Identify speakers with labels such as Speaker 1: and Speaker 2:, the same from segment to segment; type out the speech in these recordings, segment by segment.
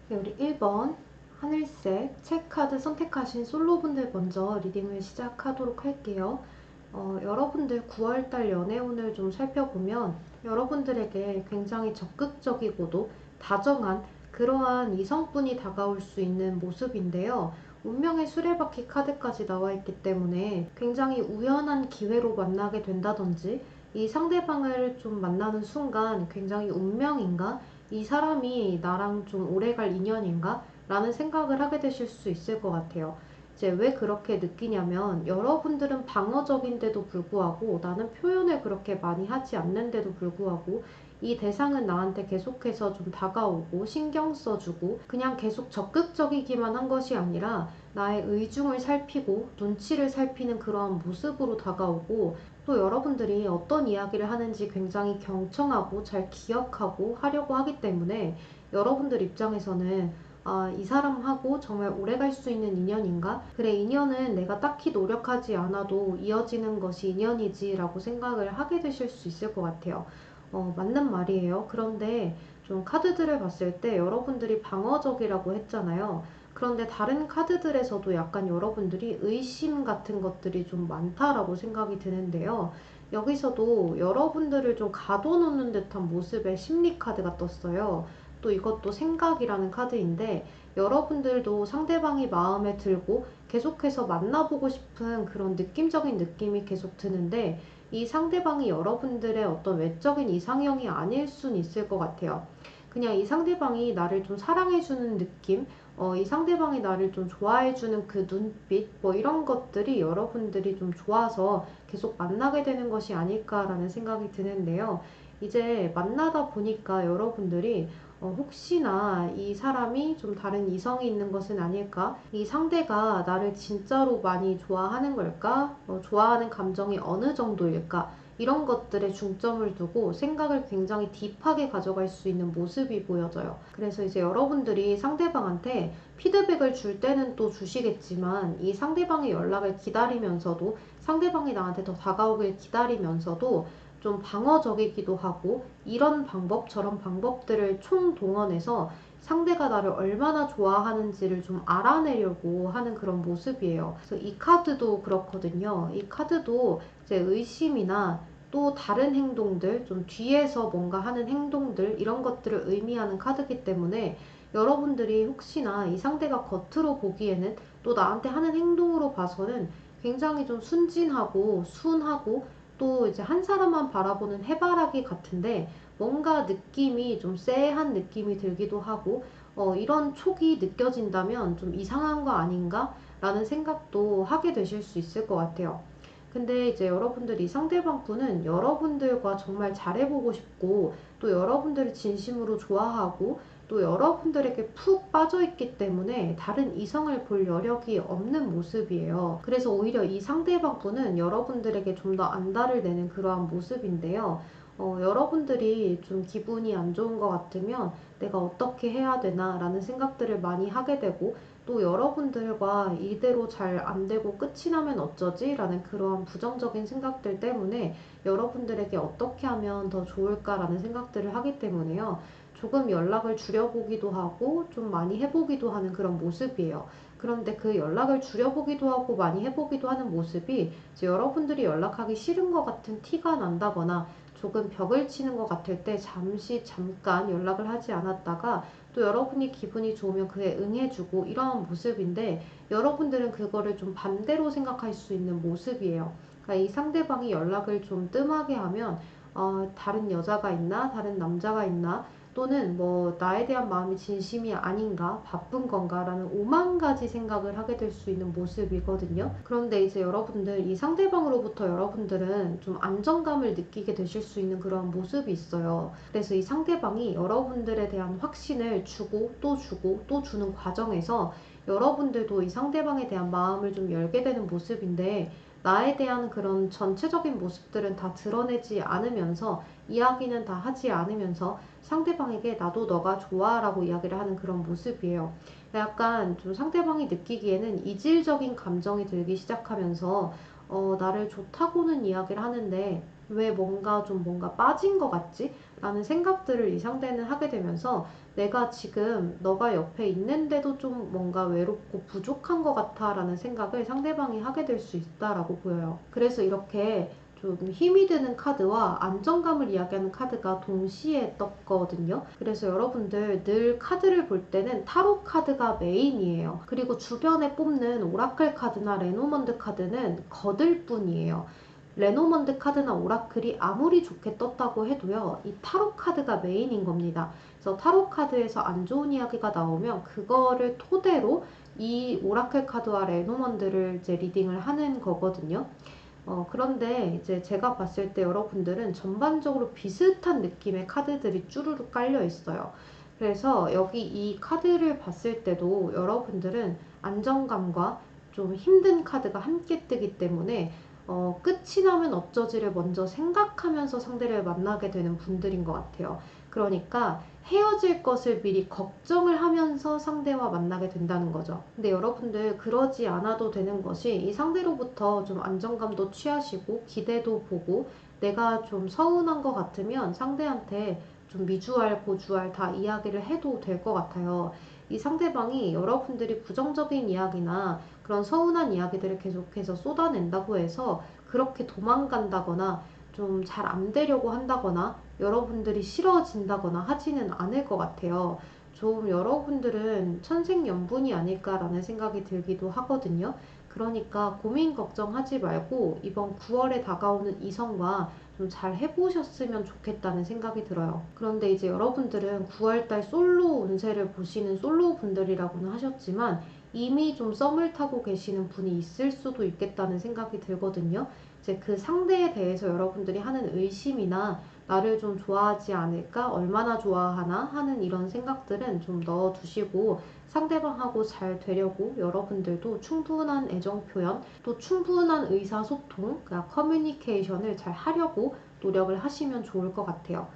Speaker 1: 네, 우리 1번 하늘색 책 카드 선택하신 솔로분들 먼저 리딩을 시작하도록 할게요. 여러분들 9월달 연애운을 좀 살펴보면 여러분들에게 굉장히 적극적이고도 다정한 그러한 이성분이 다가올 수 있는 모습인데요. 운명의 수레바퀴 카드까지 나와 있기 때문에 굉장히 우연한 기회로 만나게 된다든지 이 상대방을 좀 만나는 순간 굉장히 운명인가? 이 사람이 나랑 좀 오래갈 인연인가? 라는 생각을 하게 되실 수 있을 것 같아요. 이제 왜 그렇게 느끼냐면 여러분들은 방어적인데도 불구하고 나는 표현을 그렇게 많이 하지 않는데도 불구하고 이 대상은 나한테 계속해서 좀 다가오고 신경 써주고 그냥 계속 적극적이기만 한 것이 아니라 나의 의중을 살피고 눈치를 살피는 그러한 모습으로 다가오고 또 여러분들이 어떤 이야기를 하는지 굉장히 경청하고 잘 기억하고 하려고 하기 때문에 여러분들 입장에서는 이 사람하고 정말 오래 갈 수 있는 인연인가? 그래, 인연은 내가 딱히 노력하지 않아도 이어지는 것이 인연이지라고 생각을 하게 되실 수 있을 것 같아요. 맞는 말이에요. 그런데 좀 카드들을 봤을 때 여러분들이 방어적이라고 했잖아요. 그런데 다른 카드들에서도 약간 여러분들이 의심 같은 것들이 좀 많다라고 생각이 드는데요. 여기서도 여러분들을 좀 가둬놓는 듯한 모습의 심리 카드가 떴어요. 또 이것도 생각이라는 카드인데 여러분들도 상대방이 마음에 들고 계속해서 만나보고 싶은 그런 느낌적인 느낌이 계속 드는데 이 상대방이 여러분들의 어떤 외적인 이상형이 아닐 순 있을 것 같아요. 그냥 이 상대방이 나를 좀 사랑해주는 느낌, 이 상대방이 나를 좀 좋아해주는 그 눈빛, 뭐 이런 것들이 여러분들이 좀 좋아서 계속 만나게 되는 것이 아닐까라는 생각이 드는데요. 이제 만나다 보니까 여러분들이 혹시나 이 사람이 좀 다른 이성이 있는 것은 아닐까? 이 상대가 나를 진짜로 많이 좋아하는 걸까? 좋아하는 감정이 어느 정도일까? 이런 것들에 중점을 두고 생각을 굉장히 딥하게 가져갈 수 있는 모습이 보여져요. 그래서 이제 여러분들이 상대방한테 피드백을 줄 때는 또 주시겠지만 이 상대방의 연락을 기다리면서도 상대방이 나한테 더 다가오길 기다리면서도 좀 방어적이기도 하고 이런 방법 저런 방법들을 총동원해서 상대가 나를 얼마나 좋아하는지를 좀 알아내려고 하는 그런 모습이에요. 그래서 이 카드도 그렇거든요. 이 카드도 이제 의심이나 또 다른 행동들, 좀 뒤에서 뭔가 하는 행동들, 이런 것들을 의미하는 카드이기 때문에 여러분들이 혹시나 이 상대가 겉으로 보기에는 또 나한테 하는 행동으로 봐서는 굉장히 좀 순진하고 순하고 또 이제 한 사람만 바라보는 해바라기 같은데 뭔가 느낌이 좀 쎄한 느낌이 들기도 하고 이런 촉이 느껴진다면 좀 이상한 거 아닌가? 라는 생각도 하게 되실 수 있을 것 같아요. 근데 이제 여러분들이 상대방 분은 여러분들과 정말 잘해보고 싶고 또 여러분들을 진심으로 좋아하고 또 여러분들에게 푹 빠져있기 때문에 다른 이성을 볼 여력이 없는 모습이에요. 그래서 오히려 이 상대방 분은 여러분들에게 좀 더 안달을 내는 그러한 모습인데요. 여러분들이 좀 기분이 안 좋은 것 같으면 내가 어떻게 해야 되나 라는 생각들을 많이 하게 되고 또 여러분들과 이대로 잘 안 되고 끝이 나면 어쩌지? 라는 그러한 부정적인 생각들 때문에 여러분들에게 어떻게 하면 더 좋을까라는 생각들을 하기 때문에요. 조금 연락을 줄여보기도 하고 좀 많이 해보기도 하는 그런 모습이에요. 그런데 그 연락을 줄여보기도 하고 많이 해보기도 하는 모습이 이제 여러분들이 연락하기 싫은 것 같은 티가 난다거나 조금 벽을 치는 것 같을 때 잠깐 연락을 하지 않았다가 또 여러분이 기분이 좋으면 그에 응해주고 이런 모습인데 여러분들은 그거를 좀 반대로 생각할 수 있는 모습이에요. 그러니까 이 상대방이 연락을 좀 뜸하게 하면 다른 여자가 있나? 다른 남자가 있나? 또는 뭐 나에 대한 마음이 진심이 아닌가? 바쁜 건가?라는 오만 가지 생각을 하게 될 수 있는 모습이거든요. 그런데 이제 여러분들 이 상대방으로부터 여러분들은 좀 안정감을 느끼게 되실 수 있는 그런 모습이 있어요. 그래서 이 상대방이 여러분들에 대한 확신을 주고 또 주는 과정에서 여러분들도 이 상대방에 대한 마음을 좀 열게 되는 모습인데 나에 대한 그런 전체적인 모습들은 다 드러내지 않으면서 이야기는 다 하지 않으면서 상대방에게 나도 너가 좋아 라고 이야기를 하는 그런 모습이에요. 약간 좀 상대방이 느끼기에는 이질적인 감정이 들기 시작하면서 나를 좋다고는 이야기를 하는데 왜 뭔가 빠진 것 같지? 라는 생각들을 이 상대는 하게 되면서 내가 지금 너가 옆에 있는데도 좀 뭔가 외롭고 부족한 것 같아 라는 생각을 상대방이 하게 될 수 있다라고 보여요. 그래서 이렇게 좀 힘이 드는 카드와 안정감을 이야기하는 카드가 동시에 떴거든요. 그래서 여러분들 늘 카드를 볼 때는 타로 카드가 메인이에요. 그리고 주변에 뽑는 오라클 카드나 레노먼드 카드는 거들 뿐이에요. 레노먼드 카드나 오라클이 아무리 좋게 떴다고 해도요, 이 타로 카드가 메인인 겁니다. 그래서 타로 카드에서 안 좋은 이야기가 나오면 그거를 토대로 이 오라클 카드와 레노먼드를 이제 리딩을 하는 거거든요. 그런데 이제 제가 봤을 때 여러분들은 전반적으로 비슷한 느낌의 카드들이 쭈루룩 깔려 있어요. 그래서 여기 이 카드를 봤을 때도 여러분들은 안정감과 좀 힘든 카드가 함께 뜨기 때문에 끝이 나면 어쩌지를 먼저 생각하면서 상대를 만나게 되는 분들인 것 같아요. 그러니까 헤어질 것을 미리 걱정을 하면서 상대와 만나게 된다는 거죠. 근데 여러분들 그러지 않아도 되는 것이 이 상대로부터 좀 안정감도 취하시고 기대도 보고 내가 좀 서운한 것 같으면 상대한테 좀 미주알 고주알 다 이야기를 해도 될 것 같아요. 이 상대방이 여러분들이 부정적인 이야기나 그런 서운한 이야기들을 계속해서 쏟아낸다고 해서 그렇게 도망간다거나 좀 잘 안 되려고 한다거나 여러분들이 싫어진다거나 하지는 않을 것 같아요. 좀 여러분들은 천생연분이 아닐까라는 생각이 들기도 하거든요. 그러니까 고민 걱정하지 말고 이번 9월에 다가오는 이성과 좀 잘 해보셨으면 좋겠다는 생각이 들어요. 그런데 이제 여러분들은 9월달 솔로 운세를 보시는 솔로 분들이라고는 하셨지만 이미 좀 썸을 타고 계시는 분이 있을 수도 있겠다는 생각이 들거든요. 이제 그 상대에 대해서 여러분들이 하는 의심이나 나를 좀 좋아하지 않을까? 얼마나 좋아하나? 하는 이런 생각들은 좀 넣어두시고 상대방하고 잘 되려고 여러분들도 충분한 애정 표현, 또 충분한 의사소통, 그러니까 커뮤니케이션을 잘 하려고 노력을 하시면 좋을 것 같아요.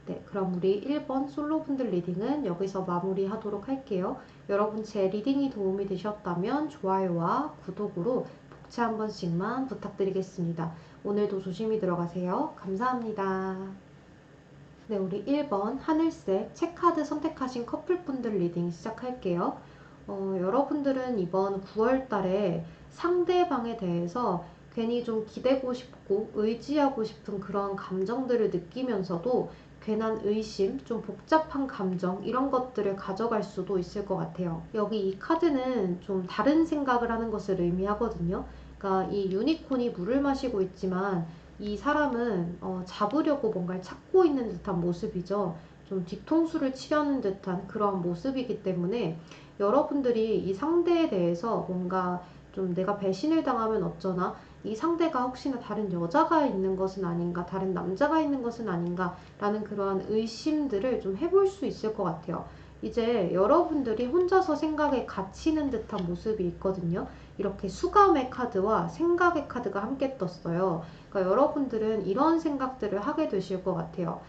Speaker 1: 네, 그럼 우리 1번 솔로분들 리딩은 여기서 마무리하도록 할게요. 여러분 제 리딩이 도움이 되셨다면 좋아요와 구독으로 복채 한 번씩만 부탁드리겠습니다. 오늘도 조심히 들어가세요. 감사합니다. 네, 우리 1번 하늘색 체카드 선택하신 커플분들 리딩 시작할게요. 여러분들은 이번 9월 달에 상대방에 대해서 괜히 좀 기대고 싶고 의지하고 싶은 그런 감정들을 느끼면서도 괜한 의심, 좀 복잡한 감정 이런 것들을 가져갈 수도 있을 것 같아요. 여기 이 카드는 좀 다른 생각을 하는 것을 의미하거든요. 그러니까 이 유니콘이 물을 마시고 있지만 이 사람은 잡으려고 뭔가를 찾고 있는 듯한 모습이죠. 좀 뒤통수를 치려는 듯한 그런 모습이기 때문에 여러분들이 이 상대에 대해서 뭔가 좀 내가 배신을 당하면 어쩌나, 이 상대가 혹시나 다른 여자가 있는 것은 아닌가, 다른 남자가 있는 것은 아닌가 라는 그러한 의심들을 좀 해볼 수 있을 것 같아요. 이제 여러분들이 혼자서 생각에 갇히는 듯한 모습이 있거든요. 이렇게 수감의 카드와 생각의 카드가 함께 떴어요. 그러니까 여러분들은 이런 생각들을 하게 되실 것 같아요.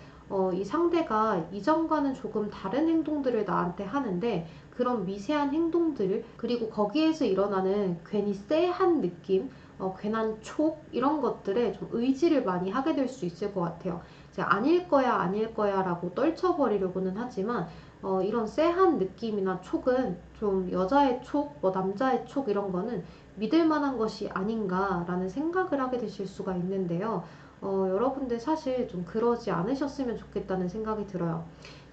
Speaker 1: 이 상대가 이전과는 조금 다른 행동들을 나한테 하는데 그런 미세한 행동들 그리고 거기에서 일어나는 괜히 쎄한 느낌 괜한 촉 이런 것들에 좀 의지를 많이 하게 될 수 있을 것 같아요. 이제 아닐 거야 아닐 거야 라고 떨쳐버리려고는 하지만 이런 쎄한 느낌이나 촉은 좀 여자의 촉, 뭐 남자의 촉 이런 거는 믿을 만한 것이 아닌가라는 생각을 하게 되실 수가 있는데요. 여러분들 사실 좀 그러지 않으셨으면 좋겠다는 생각이 들어요.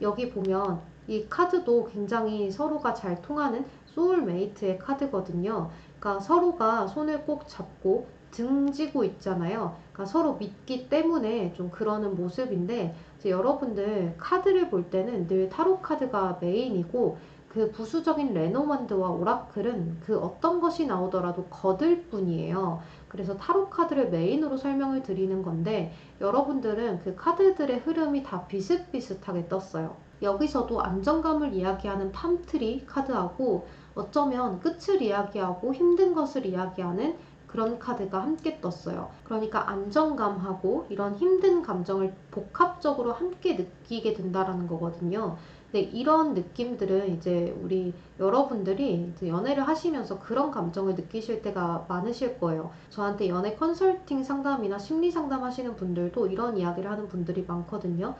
Speaker 1: 여기 보면 이 카드도 굉장히 서로가 잘 통하는 소울메이트의 카드거든요. 그러니까 서로가 손을 꼭 잡고 등지고 있잖아요. 그러니까 서로 믿기 때문에 좀 그러는 모습인데 이제 여러분들 카드를 볼 때는 늘 타로 카드가 메인이고 그 부수적인 레노만드와 오라클은 그 어떤 것이 나오더라도 거들 뿐이에요. 그래서 타로 카드를 메인으로 설명을 드리는 건데 여러분들은 그 카드들의 흐름이 다 비슷비슷하게 떴어요. 여기서도 안정감을 이야기하는 팜트리 카드하고 어쩌면 끝을 이야기하고 힘든 것을 이야기하는 그런 카드가 함께 떴어요. 그러니까 안정감하고 이런 힘든 감정을 복합적으로 함께 느끼게 된다라는 거거든요. 네, 이런 느낌들은 이제 우리 여러분들이 이제 연애를 하시면서 그런 감정을 느끼실 때가 많으실 거예요. 저한테 연애 컨설팅 상담이나 심리 상담 하시는 분들도 이런 이야기를 하는 분들이 많거든요.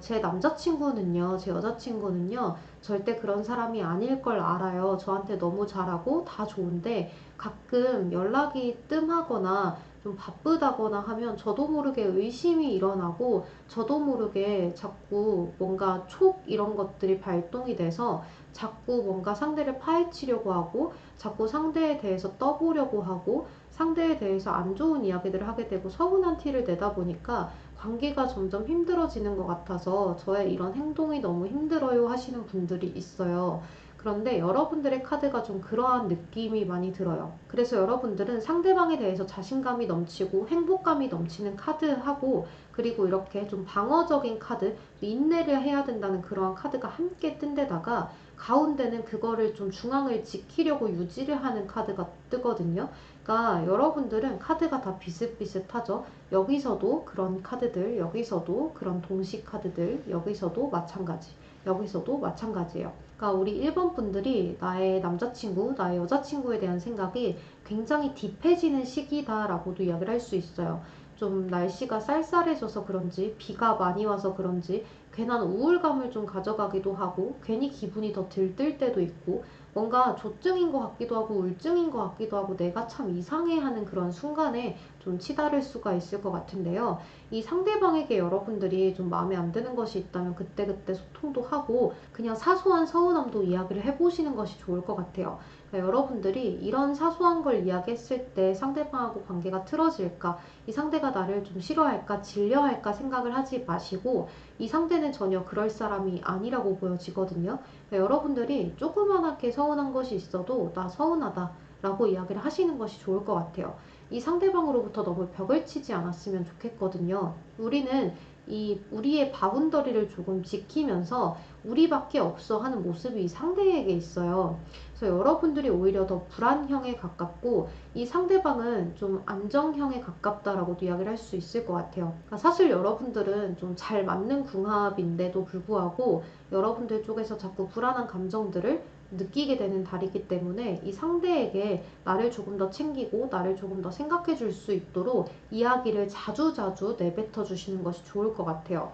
Speaker 1: 제 남자친구는요, 제 여자친구는요, 절대 그런 사람이 아닐 걸 알아요. 저한테 너무 잘하고 다 좋은데 가끔 연락이 뜸하거나 좀 바쁘다거나 하면 저도 모르게 의심이 일어나고 저도 모르게 자꾸 뭔가 촉 이런 것들이 발동이 돼서 자꾸 뭔가 상대를 파헤치려고 하고 자꾸 상대에 대해서 떠보려고 하고 상대에 대해서 안 좋은 이야기들을 하게 되고 서운한 티를 내다 보니까 관계가 점점 힘들어지는 것 같아서 저의 이런 행동이 너무 힘들어요 하시는 분들이 있어요. 그런데 여러분들의 카드가 좀 그러한 느낌이 많이 들어요. 그래서 여러분들은 상대방에 대해서 자신감이 넘치고 행복감이 넘치는 카드하고 그리고 이렇게 좀 방어적인 카드, 인내를 해야 된다는 그러한 카드가 함께 뜬 데다가 가운데는 그거를 좀 중앙을 지키려고 유지를 하는 카드가 뜨거든요. 그러니까 여러분들은 카드가 다 비슷비슷하죠. 여기서도 그런 카드들, 여기서도 그런 동식 카드들, 여기서도 마찬가지, 여기서도 마찬가지예요. 그러니까 우리 1번 분들이 나의 남자친구, 나의 여자친구에 대한 생각이 굉장히 딥해지는 시기다라고도 이야기를 할 수 있어요. 좀 날씨가 쌀쌀해져서 그런지, 비가 많이 와서 그런지, 괜한 우울감을 좀 가져가기도 하고, 괜히 기분이 더 들뜰 때도 있고, 뭔가 조증인 것 같기도 하고, 우울증인 것 같기도 하고, 내가 참 이상해 하는 그런 순간에 좀 치달을 수가 있을 것 같은데요. 이 상대방에게 여러분들이 좀 마음에 안 드는 것이 있다면 그때그때 소통도 하고, 그냥 사소한 서운함도 이야기를 해보시는 것이 좋을 것 같아요. 그러니까 여러분들이 이런 사소한 걸 이야기했을 때 상대방하고 관계가 틀어질까, 이 상대가 나를 좀 싫어할까, 질려할까 생각을 하지 마시고 이 상대는 전혀 그럴 사람이 아니라고 보여지거든요. 그러니까 여러분들이 조그만하게 서운한 것이 있어도 나 서운하다 라고 이야기를 하시는 것이 좋을 것 같아요. 이 상대방으로부터 너무 벽을 치지 않았으면 좋겠거든요. 우리는 이 우리의 바운더리를 조금 지키면서 우리밖에 없어 하는 모습이 이 상대에게 있어요. 그래서 여러분들이 오히려 더 불안형에 가깝고 이 상대방은 좀 안정형에 가깝다라고도 이야기를 할 수 있을 것 같아요. 그러니까 사실 여러분들은 좀 잘 맞는 궁합인데도 불구하고 여러분들 쪽에서 자꾸 불안한 감정들을 느끼게 되는 달이기 때문에 이 상대에게 나를 조금 더 챙기고 나를 조금 더 생각해 줄 수 있도록 이야기를 자주자주 내뱉어 주시는 것이 좋을 것 같아요.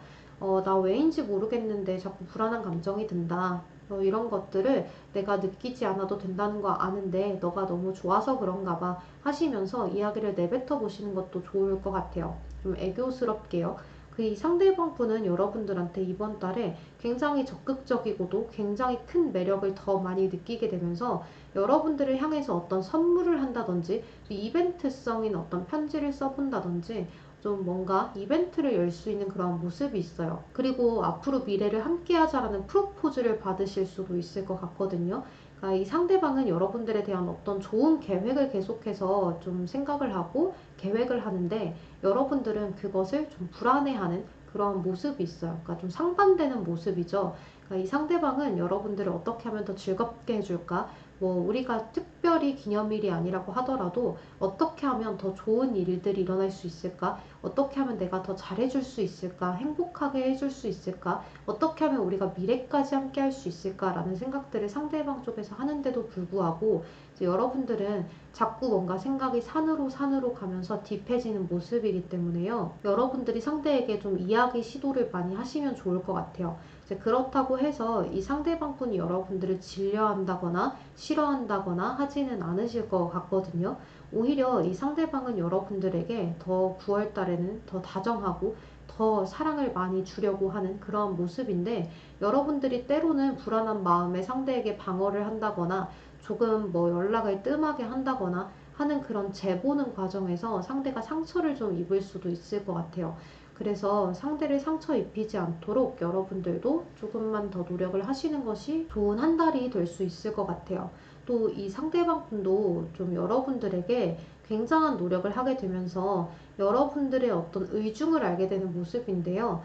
Speaker 1: 나 왜인지 모르겠는데 자꾸 불안한 감정이 든다. 이런 것들을 내가 느끼지 않아도 된다는 거 아는데 너가 너무 좋아서 그런가 봐 하시면서 이야기를 내뱉어 보시는 것도 좋을 것 같아요. 좀 애교스럽게요. 그 이 상대방 분은 여러분들한테 이번 달에 굉장히 적극적이고도 굉장히 큰 매력을 더 많이 느끼게 되면서 여러분들을 향해서 어떤 선물을 한다든지 이벤트성인 어떤 편지를 써본다든지 좀 뭔가 이벤트를 열 수 있는 그런 모습이 있어요. 그리고 앞으로 미래를 함께 하자라는 프로포즈를 받으실 수도 있을 것 같거든요. 그러니까 이 상대방은 여러분들에 대한 어떤 좋은 계획을 계속해서 좀 생각을 하고 계획을 하는데 여러분들은 그것을 좀 불안해하는 그런 모습이 있어요. 그러니까 좀 상반되는 모습이죠. 그러니까 이 상대방은 여러분들을 어떻게 하면 더 즐겁게 해줄까? 뭐 우리가 특별히 기념일이 아니라고 하더라도 어떻게 하면 더 좋은 일들이 일어날 수 있을까? 어떻게 하면 내가 더 잘해줄 수 있을까? 행복하게 해줄 수 있을까? 어떻게 하면 우리가 미래까지 함께 할 수 있을까라는 생각들을 상대방 쪽에서 하는데도 불구하고 이제 여러분들은 자꾸 뭔가 생각이 산으로 산으로 가면서 딥해지는 모습이기 때문에요. 여러분들이 상대에게 좀 이야기 시도를 많이 하시면 좋을 것 같아요. 이제 그렇다고 해서 이 상대방분이 여러분들을 질려한다거나 싫어한다거나 하지는 않으실 것 같거든요. 오히려 이 상대방은 여러분들에게 더 9월 달에는 더 다정하고 더 사랑을 많이 주려고 하는 그런 모습인데 여러분들이 때로는 불안한 마음에 상대에게 방어를 한다거나 조금 뭐 연락을 뜸하게 한다거나 하는 그런 재보는 과정에서 상대가 상처를 좀 입을 수도 있을 것 같아요. 그래서 상대를 상처 입히지 않도록 여러분들도 조금만 더 노력을 하시는 것이 좋은 한 달이 될 수 있을 것 같아요. 또 이 상대방 분도 좀 여러분들에게 굉장한 노력을 하게 되면서 여러분들의 어떤 의중을 알게 되는 모습인데요.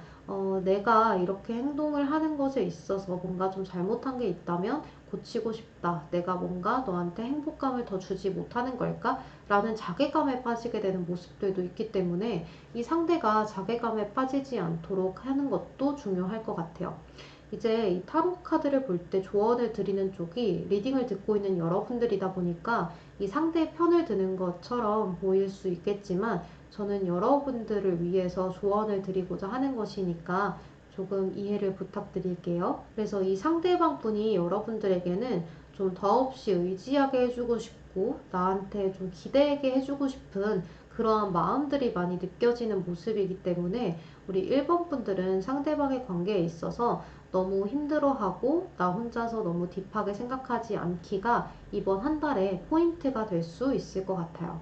Speaker 1: 내가 이렇게 행동을 하는 것에 있어서 뭔가 좀 잘못한 게 있다면 고치고 싶다. 내가 뭔가 너한테 행복감을 더 주지 못하는 걸까? 라는 자괴감에 빠지게 되는 모습들도 있기 때문에 이 상대가 자괴감에 빠지지 않도록 하는 것도 중요할 것 같아요. 이제 이 타로 카드를 볼 때 조언을 드리는 쪽이 리딩을 듣고 있는 여러분들이다 보니까 이 상대의 편을 드는 것처럼 보일 수 있겠지만 저는 여러분들을 위해서 조언을 드리고자 하는 것이니까 조금 이해를 부탁드릴게요. 그래서 이 상대방 분이 여러분들에게는 좀 더없이 의지하게 해주고 싶고 나한테 좀 기대게 해주고 싶은 그러한 마음들이 많이 느껴지는 모습이기 때문에 우리 1번 분들은 상대방의 관계에 있어서 너무 힘들어하고 나 혼자서 너무 딥하게 생각하지 않기가 이번 한 달에 포인트가 될 수 있을 것 같아요.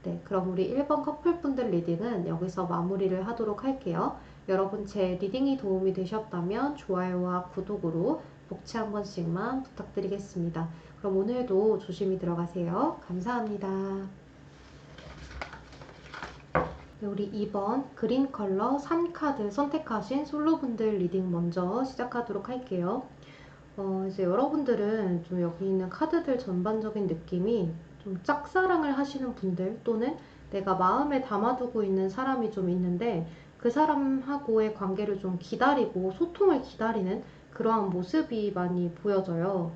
Speaker 1: 네, 그럼 우리 1번 커플분들 리딩은 여기서 마무리를 하도록 할게요. 여러분 제 리딩이 도움이 되셨다면 좋아요와 구독으로 복채 한 번씩만 부탁드리겠습니다. 그럼 오늘도 조심히 들어가세요. 감사합니다. 네, 우리 2번 그린 컬러 산 카드 선택하신 솔로분들 리딩 먼저 시작하도록 할게요. 이제 여러분들은 좀 여기 있는 카드들 전반적인 느낌이 좀 짝사랑을 하시는 분들 또는 내가 마음에 담아두고 있는 사람이 좀 있는데 그 사람하고의 관계를 좀 기다리고 소통을 기다리는 그러한 모습이 많이 보여져요.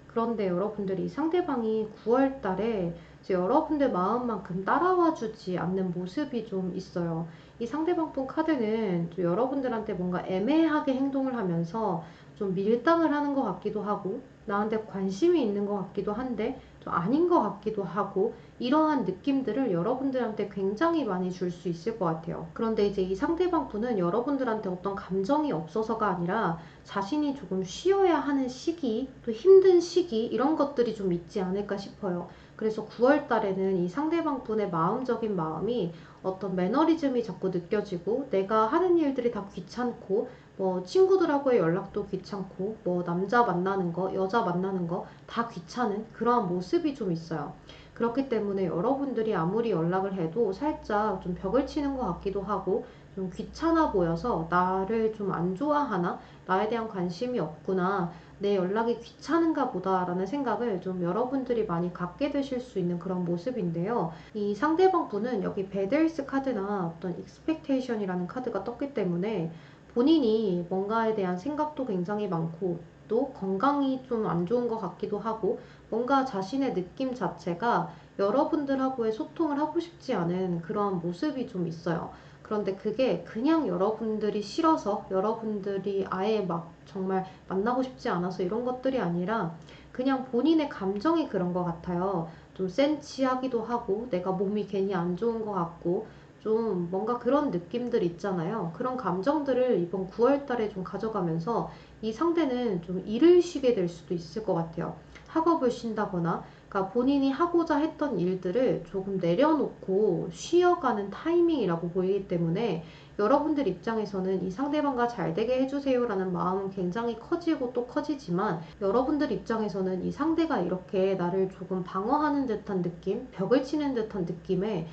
Speaker 1: 그런데 여러분들이 상대방이 9월 달에 이제 여러분들 마음만큼 따라와 주지 않는 모습이 좀 있어요. 이 상대방 분 카드는 좀 여러분들한테 뭔가 애매하게 행동을 하면서 좀 밀당을 하는 것 같기도 하고 나한테 관심이 있는 것 같기도 한데 좀 아닌 것 같기도 하고 이러한 느낌들을 여러분들한테 굉장히 많이 줄 수 있을 것 같아요. 그런데 이제 이 상대방 분은 여러분들한테 어떤 감정이 없어서가 아니라 자신이 조금 쉬어야 하는 시기, 또 힘든 시기 이런 것들이 좀 있지 않을까 싶어요. 그래서 9월 달에는 이 상대방 분의 마음적인 마음이 어떤 매너리즘이 자꾸 느껴지고 내가 하는 일들이 다 귀찮고 뭐 친구들하고의 연락도 귀찮고 뭐 남자 만나는 거, 여자 만나는 거 다 귀찮은 그러한 모습이 좀 있어요. 그렇기 때문에 여러분들이 아무리 연락을 해도 살짝 좀 벽을 치는 것 같기도 하고 좀 귀찮아 보여서 나를 좀 안 좋아하나? 나에 대한 관심이 없구나. 내 연락이 귀찮은가 보다라는 생각을 좀 여러분들이 많이 갖게 되실 수 있는 그런 모습인데요. 이 상대방 분은 여기 배드에이스 카드나 어떤 익스펙테이션이라는 카드가 떴기 때문에 본인이 뭔가에 대한 생각도 굉장히 많고 또 건강이 좀 안 좋은 것 같기도 하고 뭔가 자신의 느낌 자체가 여러분들하고의 소통을 하고 싶지 않은 그런 모습이 좀 있어요. 그런데 그게 그냥 여러분들이 싫어서 여러분들이 아예 막 정말 만나고 싶지 않아서 이런 것들이 아니라 그냥 본인의 감정이 그런 것 같아요. 좀 센치하기도 하고 내가 몸이 괜히 안 좋은 것 같고 좀 뭔가 그런 느낌들 있잖아요. 그런 감정들을 이번 9월 달에 좀 가져가면서 이 상대는 좀 일을 쉬게 될 수도 있을 것 같아요. 학업을 쉰다거나 그러니까 본인이 하고자 했던 일들을 조금 내려놓고 쉬어가는 타이밍이라고 보이기 때문에 여러분들 입장에서는 이 상대방과 잘 되게 해주세요라는 마음은 굉장히 커지고 또 커지지만 여러분들 입장에서는 이 상대가 이렇게 나를 조금 방어하는 듯한 느낌, 벽을 치는 듯한 느낌에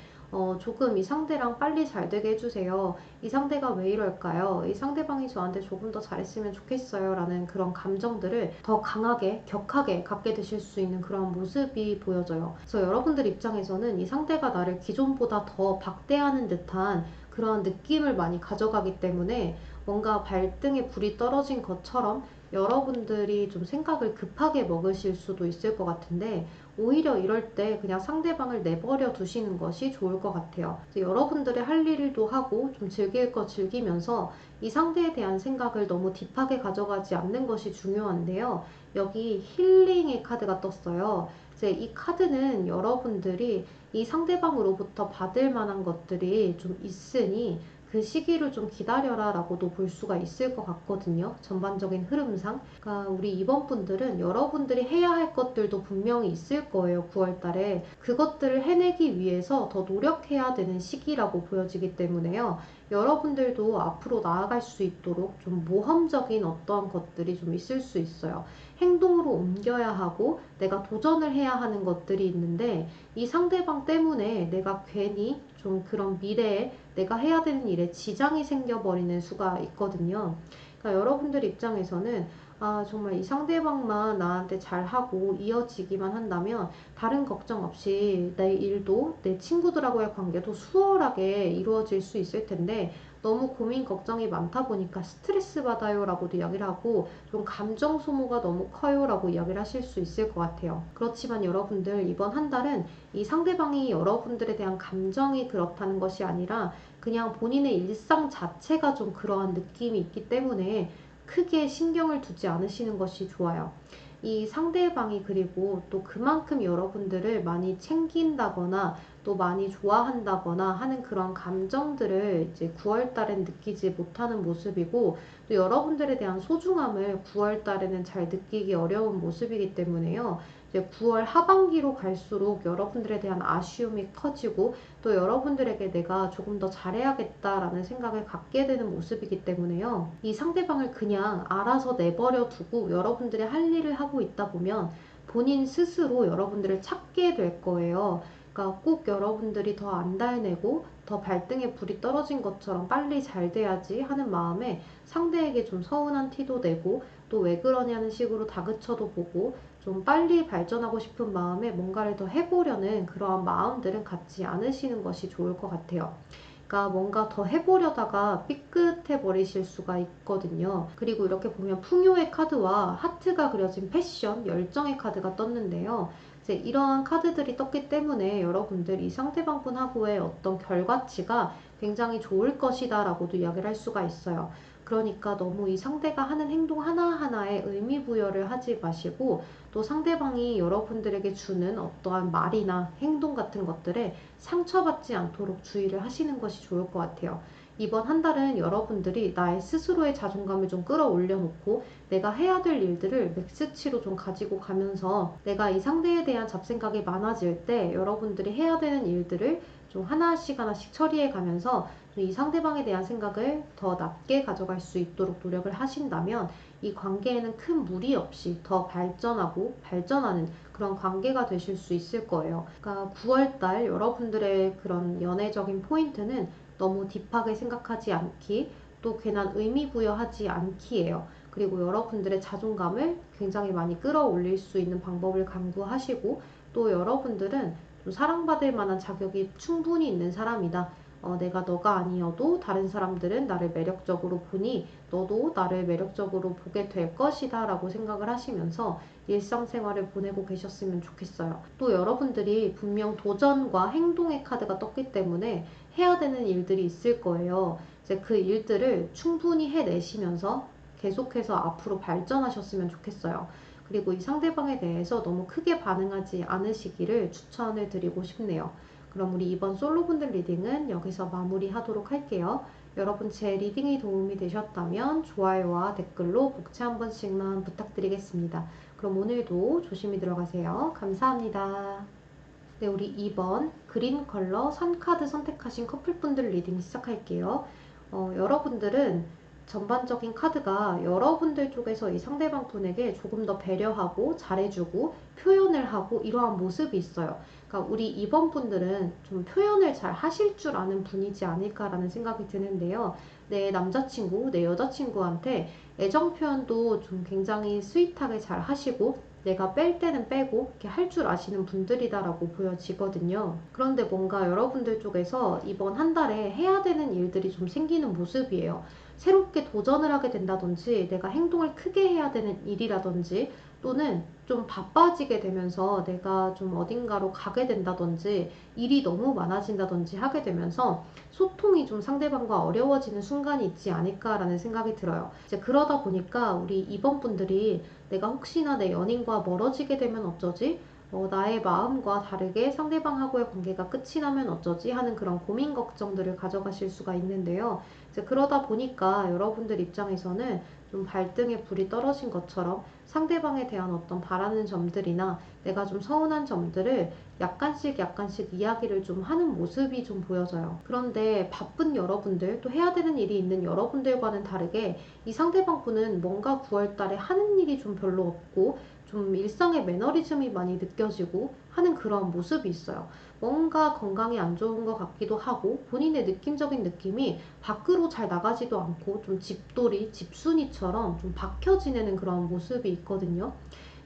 Speaker 1: 조금 이 상대랑 빨리 잘 되게 해주세요. 이 상대가 왜 이럴까요? 이 상대방이 저한테 조금 더 잘했으면 좋겠어요. 라는 그런 감정들을 더 강하게, 격하게 갖게 되실 수 있는 그런 모습이 보여져요. 그래서 여러분들 입장에서는 이 상대가 나를 기존보다 더 박대하는 듯한 그런 느낌을 많이 가져가기 때문에 뭔가 발등에 불이 떨어진 것처럼 여러분들이 좀 생각을 급하게 먹으실 수도 있을 것 같은데 오히려 이럴 때 그냥 상대방을 내버려 두시는 것이 좋을 것 같아요. 여러분들의 할 일도 하고 좀 즐길 거 즐기면서 이 상대에 대한 생각을 너무 딥하게 가져가지 않는 것이 중요한데요. 여기 힐링의 카드가 떴어요. 이제 이 카드는 여러분들이 이 상대방으로부터 받을 만한 것들이 좀 있으니 그 시기를 좀 기다려라 라고도 볼 수가 있을 것 같거든요. 전반적인 흐름상. 그러니까 우리 이번 분들은 여러분들이 해야 할 것들도 분명히 있을 거예요. 9월 달에. 그것들을 해내기 위해서 더 노력해야 되는 시기라고 보여지기 때문에요. 여러분들도 앞으로 나아갈 수 있도록 좀 모험적인 어떠한 것들이 좀 있을 수 있어요. 행동으로 옮겨야 하고 내가 도전을 해야 하는 것들이 있는데 이 상대방 때문에 내가 괜히 좀 그런 미래에 내가 해야 되는 일에 지장이 생겨버리는 수가 있거든요. 그러니까 여러분들 입장에서는 아, 정말 이 상대방만 나한테 잘하고 이어지기만 한다면 다른 걱정 없이 내 일도 내 친구들하고의 관계도 수월하게 이루어질 수 있을 텐데 너무 고민 걱정이 많다 보니까 스트레스 받아요 라고도 이야기를 하고 좀 감정 소모가 너무 커요 라고 이야기를 하실 수 있을 것 같아요. 그렇지만 여러분들 이번 한 달은 이 상대방이 여러분들에 대한 감정이 그렇다는 것이 아니라 그냥 본인의 일상 자체가 좀 그러한 느낌이 있기 때문에 크게 신경을 두지 않으시는 것이 좋아요. 이 상대방이 그리고 또 그만큼 여러분들을 많이 챙긴다거나 또 많이 좋아한다거나 하는 그런 감정들을 이제 9월 달엔 느끼지 못하는 모습이고 또 여러분들에 대한 소중함을 9월 달에는 잘 느끼기 어려운 모습이기 때문에요. 이제 9월 하반기로 갈수록 여러분들에 대한 아쉬움이 커지고 또 여러분들에게 내가 조금 더 잘해야겠다라는 생각을 갖게 되는 모습이기 때문에요. 이 상대방을 그냥 알아서 내버려 두고 여러분들이 할 일을 하고 있다 보면 본인 스스로 여러분들을 찾게 될 거예요. 그러니까 꼭 여러분들이 더 안달내고 더 발등에 불이 떨어진 것처럼 빨리 잘 돼야지 하는 마음에 상대에게 좀 서운한 티도 내고 또 왜 그러냐는 식으로 다그쳐도 보고 좀 빨리 발전하고 싶은 마음에 뭔가를 더 해보려는 그러한 마음들은 갖지 않으시는 것이 좋을 것 같아요. 그러니까 뭔가 더 해보려다가 삐끗해 버리실 수가 있거든요. 그리고 이렇게 보면 풍요의 카드와 하트가 그려진 패션, 열정의 카드가 떴는데요. 이제 이러한 카드들이 떴기 때문에 여러분들 이 상대방분하고의 어떤 결과치가 굉장히 좋을 것이다 라고도 이야기를 할 수가 있어요. 그러니까 너무 이 상대가 하는 행동 하나하나에 의미 부여를 하지 마시고 또 상대방이 여러분들에게 주는 어떠한 말이나 행동 같은 것들에 상처받지 않도록 주의를 하시는 것이 좋을 것 같아요. 이번 한 달은 여러분들이 나의 스스로의 자존감을 좀 끌어올려 놓고 내가 해야 될 일들을 맥스치로 좀 가지고 가면서 내가 이 상대에 대한 잡생각이 많아질 때 여러분들이 해야 되는 일들을 좀 하나씩 처리해 가면서 이 상대방에 대한 생각을 더 낮게 가져갈 수 있도록 노력을 하신다면 이 관계에는 큰 무리 없이 더 발전하고 발전하는 그런 관계가 되실 수 있을 거예요. 그러니까 9월달 여러분들의 그런 연애적인 포인트는 너무 딥하게 생각하지 않기, 또 괜한 의미 부여하지 않기예요. 그리고 여러분들의 자존감을 굉장히 많이 끌어올릴 수 있는 방법을 강구하시고 또 여러분들은 좀 사랑받을 만한 자격이 충분히 있는 사람이다. 내가 너가 아니어도 다른 사람들은 나를 매력적으로 보니 너도 나를 매력적으로 보게 될 것이다 라고 생각을 하시면서 일상생활을 보내고 계셨으면 좋겠어요. 또 여러분들이 분명 도전과 행동의 카드가 떴기 때문에 해야 되는 일들이 있을 거예요. 이제 그 일들을 충분히 해내시면서 계속해서 앞으로 발전하셨으면 좋겠어요. 그리고 이 상대방에 대해서 너무 크게 반응하지 않으시기를 추천을 드리고 싶네요. 그럼 우리 이번 솔로분들 리딩은 여기서 마무리하도록 할게요. 여러분 제 리딩이 도움이 되셨다면 좋아요와 댓글로 복채 한 번씩만 부탁드리겠습니다. 그럼 오늘도 조심히 들어가세요. 감사합니다. 네, 우리 2번 그린 컬러 선카드 선택하신 커플분들 리딩 시작할게요. 여러분들은 전반적인 카드가 여러분들 쪽에서 이 상대방 분에게 조금 더 배려하고 잘해주고 표현을 하고 이러한 모습이 있어요. 그러니까 우리 2번 분들은 좀 표현을 잘 하실 줄 아는 분이지 않을까라는 생각이 드는데요. 내 남자친구, 내 여자친구한테 애정 표현도 좀 굉장히 스윗하게 잘 하시고 내가 뺄 때는 빼고 이렇게 할 줄 아시는 분들이다라고 보여지거든요. 그런데 뭔가 여러분들 쪽에서 이번 한 달에 해야 되는 일들이 좀 생기는 모습이에요. 새롭게 도전을 하게 된다든지 내가 행동을 크게 해야 되는 일이라든지 또는 좀 바빠지게 되면서 내가 좀 어딘가로 가게 된다든지 일이 너무 많아진다든지 하게 되면서 소통이 좀 상대방과 어려워지는 순간이 있지 않을까라는 생각이 들어요. 이제 그러다 보니까 우리 이번 분들이 내가 혹시나 내 연인과 멀어지게 되면 어쩌지? 나의 마음과 다르게 상대방하고의 관계가 끝이 나면 어쩌지? 하는 그런 고민 걱정들을 가져가실 수가 있는데요. 이제 그러다 보니까 여러분들 입장에서는 좀 발등에 불이 떨어진 것처럼 상대방에 대한 어떤 바라는 점들이나 내가 좀 서운한 점들을 약간씩 이야기를 좀 하는 모습이 좀 보여져요. 그런데 바쁜 여러분들, 또 해야 되는 일이 있는 여러분들과는 다르게 이 상대방 분은 뭔가 9월 달에 하는 일이 좀 별로 없고 좀 일상의 매너리즘이 많이 느껴지고 하는 그런 모습이 있어요. 뭔가 건강이 안 좋은 것 같기도 하고 본인의 느낌적인 느낌이 밖으로 잘 나가지도 않고 좀 집돌이, 집순이처럼 좀 박혀 지내는 그런 모습이 있거든요.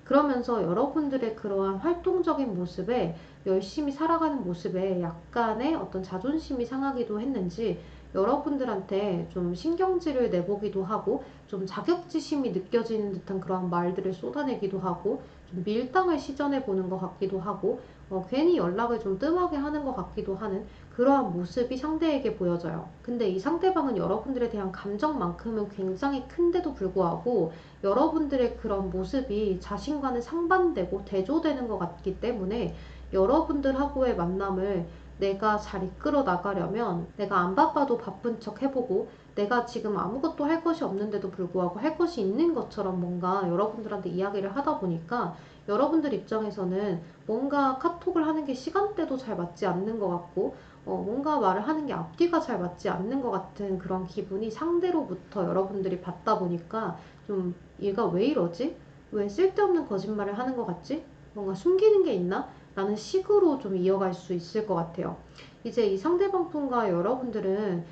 Speaker 1: 그러면서 여러분들의 그러한 활동적인 모습에 열심히 살아가는 모습에 약간의 어떤 자존심이 상하기도 했는지 여러분들한테 좀 신경질을 내보기도 하고 좀 자격지심이 느껴지는 듯한 그런 말들을 쏟아내기도 하고 좀 밀당을 시전해 보는 것 같기도 하고 괜히 연락을 좀 뜸하게 하는 것 같기도 하는 그러한 모습이 상대에게 보여져요. 근데 이 상대방은 여러분들에 대한 감정만큼은 굉장히 큰데도 불구하고 여러분들의 그런 모습이 자신과는 상반되고 대조되는 것 같기 때문에 여러분들하고의 만남을 내가 잘 이끌어 나가려면 내가 안 바빠도 바쁜 척 해보고 내가 지금 아무것도 할 것이 없는데도 불구하고 할 것이 있는 것처럼 뭔가 여러분들한테 이야기를 하다 보니까 여러분들 입장에서는 뭔가 카톡을 하는 게 시간대도 잘 맞지 않는 것 같고 뭔가 말을 하는 게 앞뒤가 잘 맞지 않는 것 같은 그런 기분이 상대로부터 여러분들이 받다 보니까 좀 얘가 왜 이러지? 왜 쓸데없는 거짓말을 하는 것 같지? 뭔가 숨기는 게 있나? 라는 식으로 좀 이어갈 수 있을 것 같아요. 이제 이 상대방 분과 여러분들은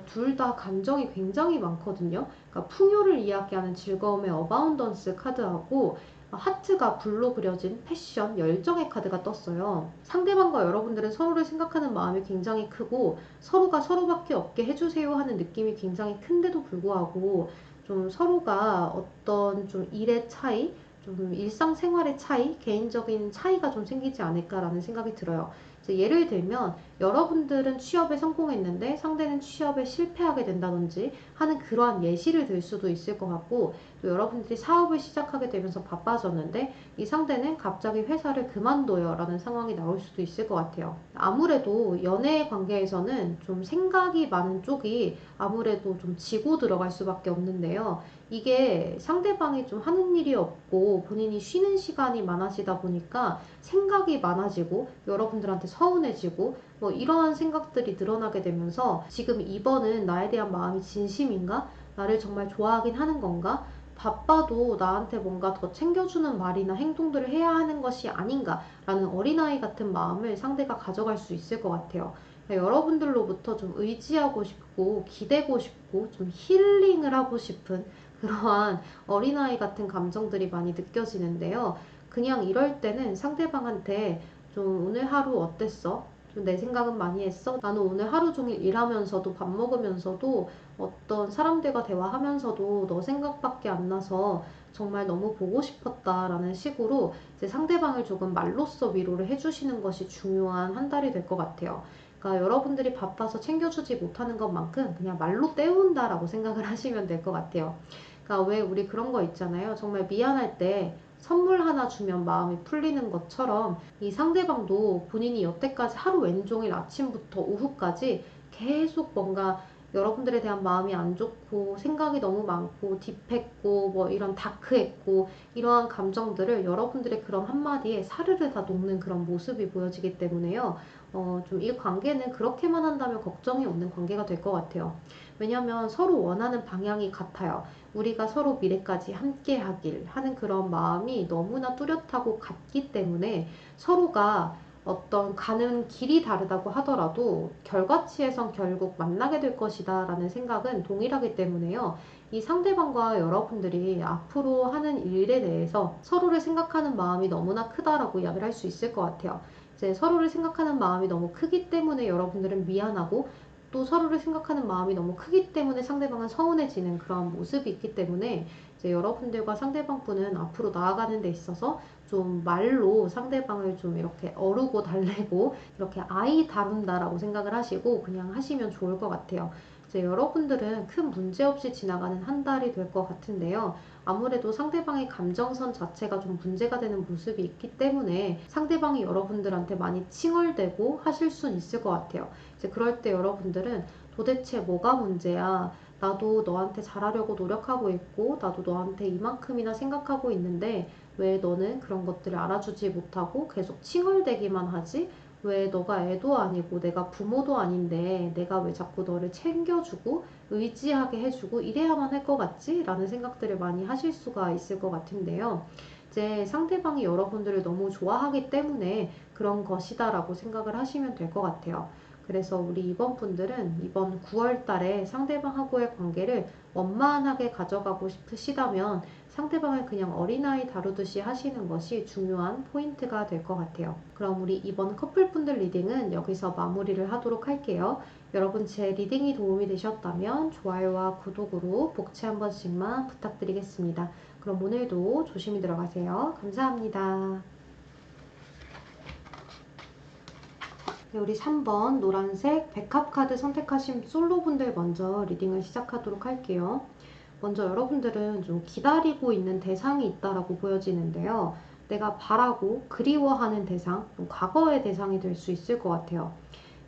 Speaker 1: 둘 다 감정이 굉장히 많거든요. 그러니까 풍요를 이야기하는 즐거움의 어바운던스 카드하고 하트가 불로 그려진 패션, 열정의 카드가 떴어요. 상대방과 여러분들은 서로를 생각하는 마음이 굉장히 크고 서로가 서로밖에 없게 해주세요 하는 느낌이 굉장히 큰데도 불구하고 좀 서로가 어떤 좀 일의 차이, 좀 일상생활의 차이, 개인적인 차이가 좀 생기지 않을까라는 생각이 들어요. 예를 들면 여러분들은 취업에 성공했는데 상대는 취업에 실패하게 된다든지 하는 그러한 예시를 들 수도 있을 것 같고 또 여러분들이 사업을 시작하게 되면서 바빠졌는데 이 상대는 갑자기 회사를 그만둬요 라는 상황이 나올 수도 있을 것 같아요. 아무래도 연애 관계에서는 좀 생각이 많은 쪽이 아무래도 좀 지고 들어갈 수밖에 없는데요. 이게 상대방이 좀 하는 일이 없고 본인이 쉬는 시간이 많아지다 보니까 생각이 많아지고 여러분들한테 서운해지고 뭐 이러한 생각들이 늘어나게 되면서 지금 이번은 나에 대한 마음이 진심인가? 나를 정말 좋아하긴 하는 건가? 바빠도 나한테 뭔가 더 챙겨주는 말이나 행동들을 해야 하는 것이 아닌가라는 어린아이 같은 마음을 상대가 가져갈 수 있을 것 같아요. 그러니까 여러분들로부터 좀 의지하고 싶고 기대고 싶고 좀 힐링을 하고 싶은 그러한 어린아이 같은 감정들이 많이 느껴지는데요. 그냥 이럴 때는 상대방한테 좀 오늘 하루 어땠어? 좀 내 생각은 많이 했어? 나는 오늘 하루 종일 일하면서도 밥 먹으면서도 어떤 사람들과 대화하면서도 너 생각밖에 안 나서 정말 너무 보고 싶었다라는 식으로 이제 상대방을 조금 말로써 위로를 해주시는 것이 중요한 한 달이 될 것 같아요. 그러니까 여러분들이 바빠서 챙겨주지 못하는 것만큼 그냥 말로 때운다라고 생각을 하시면 될 것 같아요. 그러니까 왜 우리 그런 거 있잖아요. 정말 미안할 때 선물 하나 주면 마음이 풀리는 것처럼 이 상대방도 본인이 여태까지 하루 왼종일 아침부터 오후까지 계속 뭔가 여러분들에 대한 마음이 안 좋고 생각이 너무 많고 딥했고 뭐 이런 다크했고 이러한 감정들을 여러분들의 그런 한마디에 사르르 다 녹는 그런 모습이 보여지기 때문에요. 좀 이 관계는 그렇게만 한다면 걱정이 없는 관계가 될 것 같아요. 왜냐하면 서로 원하는 방향이 같아요. 우리가 서로 미래까지 함께 하길 하는 그런 마음이 너무나 뚜렷하고 같기 때문에 서로가 어떤 가는 길이 다르다고 하더라도 결과치에선 결국 만나게 될 것이다 라는 생각은 동일하기 때문에요. 이 상대방과 여러분들이 앞으로 하는 일에 대해서 서로를 생각하는 마음이 너무나 크다라고 이야기를 할 수 있을 것 같아요. 이제 서로를 생각하는 마음이 너무 크기 때문에 여러분들은 미안하고 또 서로를 생각하는 마음이 너무 크기 때문에 상대방은 서운해지는 그런 모습이 있기 때문에 이제 여러분들과 상대방 분은 앞으로 나아가는 데 있어서 좀 말로 상대방을 좀 이렇게 어르고 달래고 이렇게 아이 다룬다라고 생각을 하시고 그냥 하시면 좋을 것 같아요. 이제 여러분들은 큰 문제 없이 지나가는 한 달이 될 것 같은데요. 아무래도 상대방의 감정선 자체가 좀 문제가 되는 모습이 있기 때문에 상대방이 여러분들한테 많이 칭얼대고 하실 수는 있을 것 같아요. 이제 그럴 때 여러분들은 도대체 뭐가 문제야? 나도 너한테 잘하려고 노력하고 있고, 나도 너한테 이만큼이나 생각하고 있는데, 왜 너는 그런 것들을 알아주지 못하고 계속 칭얼대기만 하지? 왜 너가 애도 아니고 내가 부모도 아닌데 내가 왜 자꾸 너를 챙겨주고 의지하게 해주고 이래야만 할 것 같지? 라는 생각들을 많이 하실 수가 있을 것 같은데요. 이제 상대방이 여러분들을 너무 좋아하기 때문에 그런 것이다라고 생각을 하시면 될 것 같아요. 그래서 우리 이번 분들은 이번 9월 달에 상대방하고의 관계를 원만하게 가져가고 싶으시다면 상대방을 그냥 어린아이 다루듯이 하시는 것이 중요한 포인트가 될 것 같아요. 그럼 우리 이번 커플분들 리딩은 여기서 마무리를 하도록 할게요. 여러분 제 리딩이 도움이 되셨다면 좋아요와 구독으로 복채 한 번씩만 부탁드리겠습니다. 그럼 오늘도 조심히 들어가세요. 감사합니다. 네, 우리 3번 노란색 백합 카드 선택하신 솔로분들 먼저 리딩을 시작하도록 할게요. 먼저 여러분들은 좀 기다리고 있는 대상이 있다라고 보여지는데요. 내가 바라고 그리워하는 대상, 좀 과거의 대상이 될 수 있을 것 같아요.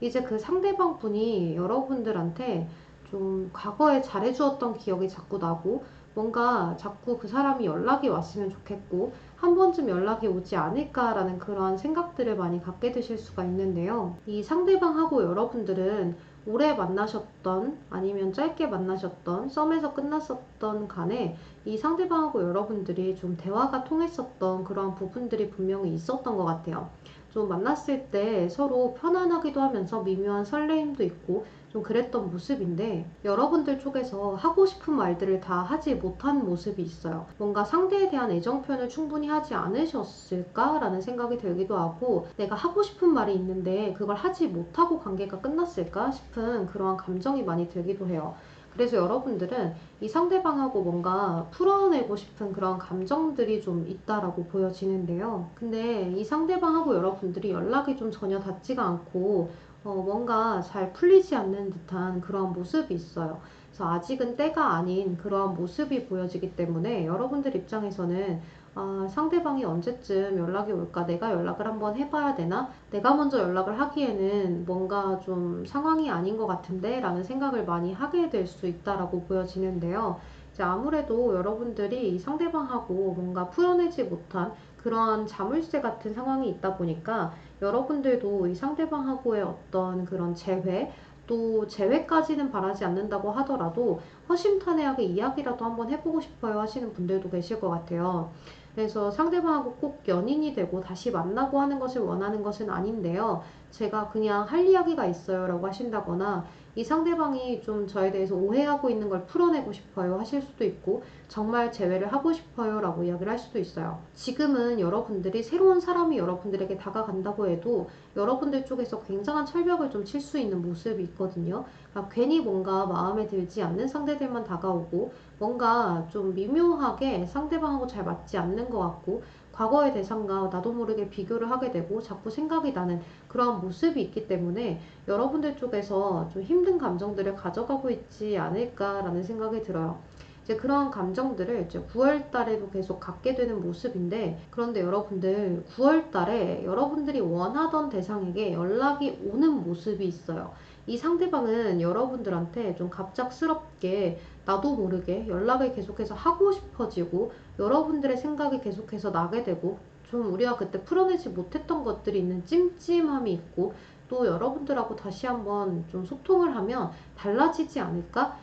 Speaker 1: 이제 그 상대방 분이 여러분들한테 좀 과거에 잘해주었던 기억이 자꾸 나고 뭔가 자꾸 그 사람이 연락이 왔으면 좋겠고 한 번쯤 연락이 오지 않을까라는 그러한 생각들을 많이 갖게 되실 수가 있는데요. 이 상대방하고 여러분들은 오래 만나셨던 아니면 짧게 만나셨던 썸에서 끝났었던 간에 이 상대방하고 여러분들이 좀 대화가 통했었던 그런 부분들이 분명히 있었던 것 같아요. 좀 만났을 때 서로 편안하기도 하면서 미묘한 설레임도 있고 좀 그랬던 모습인데 여러분들 쪽에서 하고 싶은 말들을 다 하지 못한 모습이 있어요. 뭔가 상대에 대한 애정 표현을 충분히 하지 않으셨을까라는 생각이 들기도 하고 내가 하고 싶은 말이 있는데 그걸 하지 못하고 관계가 끝났을까 싶은 그러한 감정이 많이 들기도 해요. 그래서 여러분들은 이 상대방하고 뭔가 풀어내고 싶은 그런 감정들이 좀 있다라고 보여지는데요. 근데 이 상대방하고 여러분들이 연락이 좀 전혀 닿지가 않고 뭔가 잘 풀리지 않는 듯한 그런 모습이 있어요. 그래서 아직은 때가 아닌 그런 모습이 보여지기 때문에 여러분들 입장에서는 상대방이 언제쯤 연락이 올까? 내가 연락을 한번 해봐야 되나? 내가 먼저 연락을 하기에는 뭔가 좀 상황이 아닌 것 같은데? 라는 생각을 많이 하게 될 수 있다라고 보여지는데요. 이제 아무래도 여러분들이 상대방하고 뭔가 풀어내지 못한 그런 자물쇠 같은 상황이 있다 보니까 여러분들도 이 상대방하고의 어떤 그런 재회, 또 재회까지는 바라지 않는다고 하더라도 허심탄회하게 이야기라도 한번 해보고 싶어요 하시는 분들도 계실 것 같아요. 그래서 상대방하고 꼭 연인이 되고 다시 만나고 하는 것을 원하는 것은 아닌데요. 제가 그냥 할 이야기가 있어요 라고 하신다거나 이 상대방이 좀 저에 대해서 오해하고 있는 걸 풀어내고 싶어요 하실 수도 있고 정말 재회를 하고 싶어요 라고 이야기를 할 수도 있어요. 지금은 여러분들이 새로운 사람이 여러분들에게 다가간다고 해도 여러분들 쪽에서 굉장한 철벽을 좀 칠 수 있는 모습이 있거든요. 그러니까 괜히 뭔가 마음에 들지 않는 상대들만 다가오고 뭔가 좀 미묘하게 상대방하고 잘 맞지 않는 것 같고 과거의 대상과 나도 모르게 비교를 하게 되고 자꾸 생각이 나는 그런 모습이 있기 때문에 여러분들 쪽에서 좀 힘든 감정들을 가져가고 있지 않을까라는 생각이 들어요. 이제 그런 감정들을 이제 9월 달에도 계속 갖게 되는 모습인데 그런데 여러분들 9월 달에 여러분들이 원하던 대상에게 연락이 오는 모습이 있어요. 이 상대방은 여러분들한테 좀 갑작스럽게 나도 모르게 연락을 계속해서 하고 싶어지고 여러분들의 생각이 계속해서 나게 되고 좀 우리가 그때 풀어내지 못했던 것들이 있는 찜찜함이 있고 또 여러분들하고 다시 한번 좀 소통을 하면 달라지지 않을까?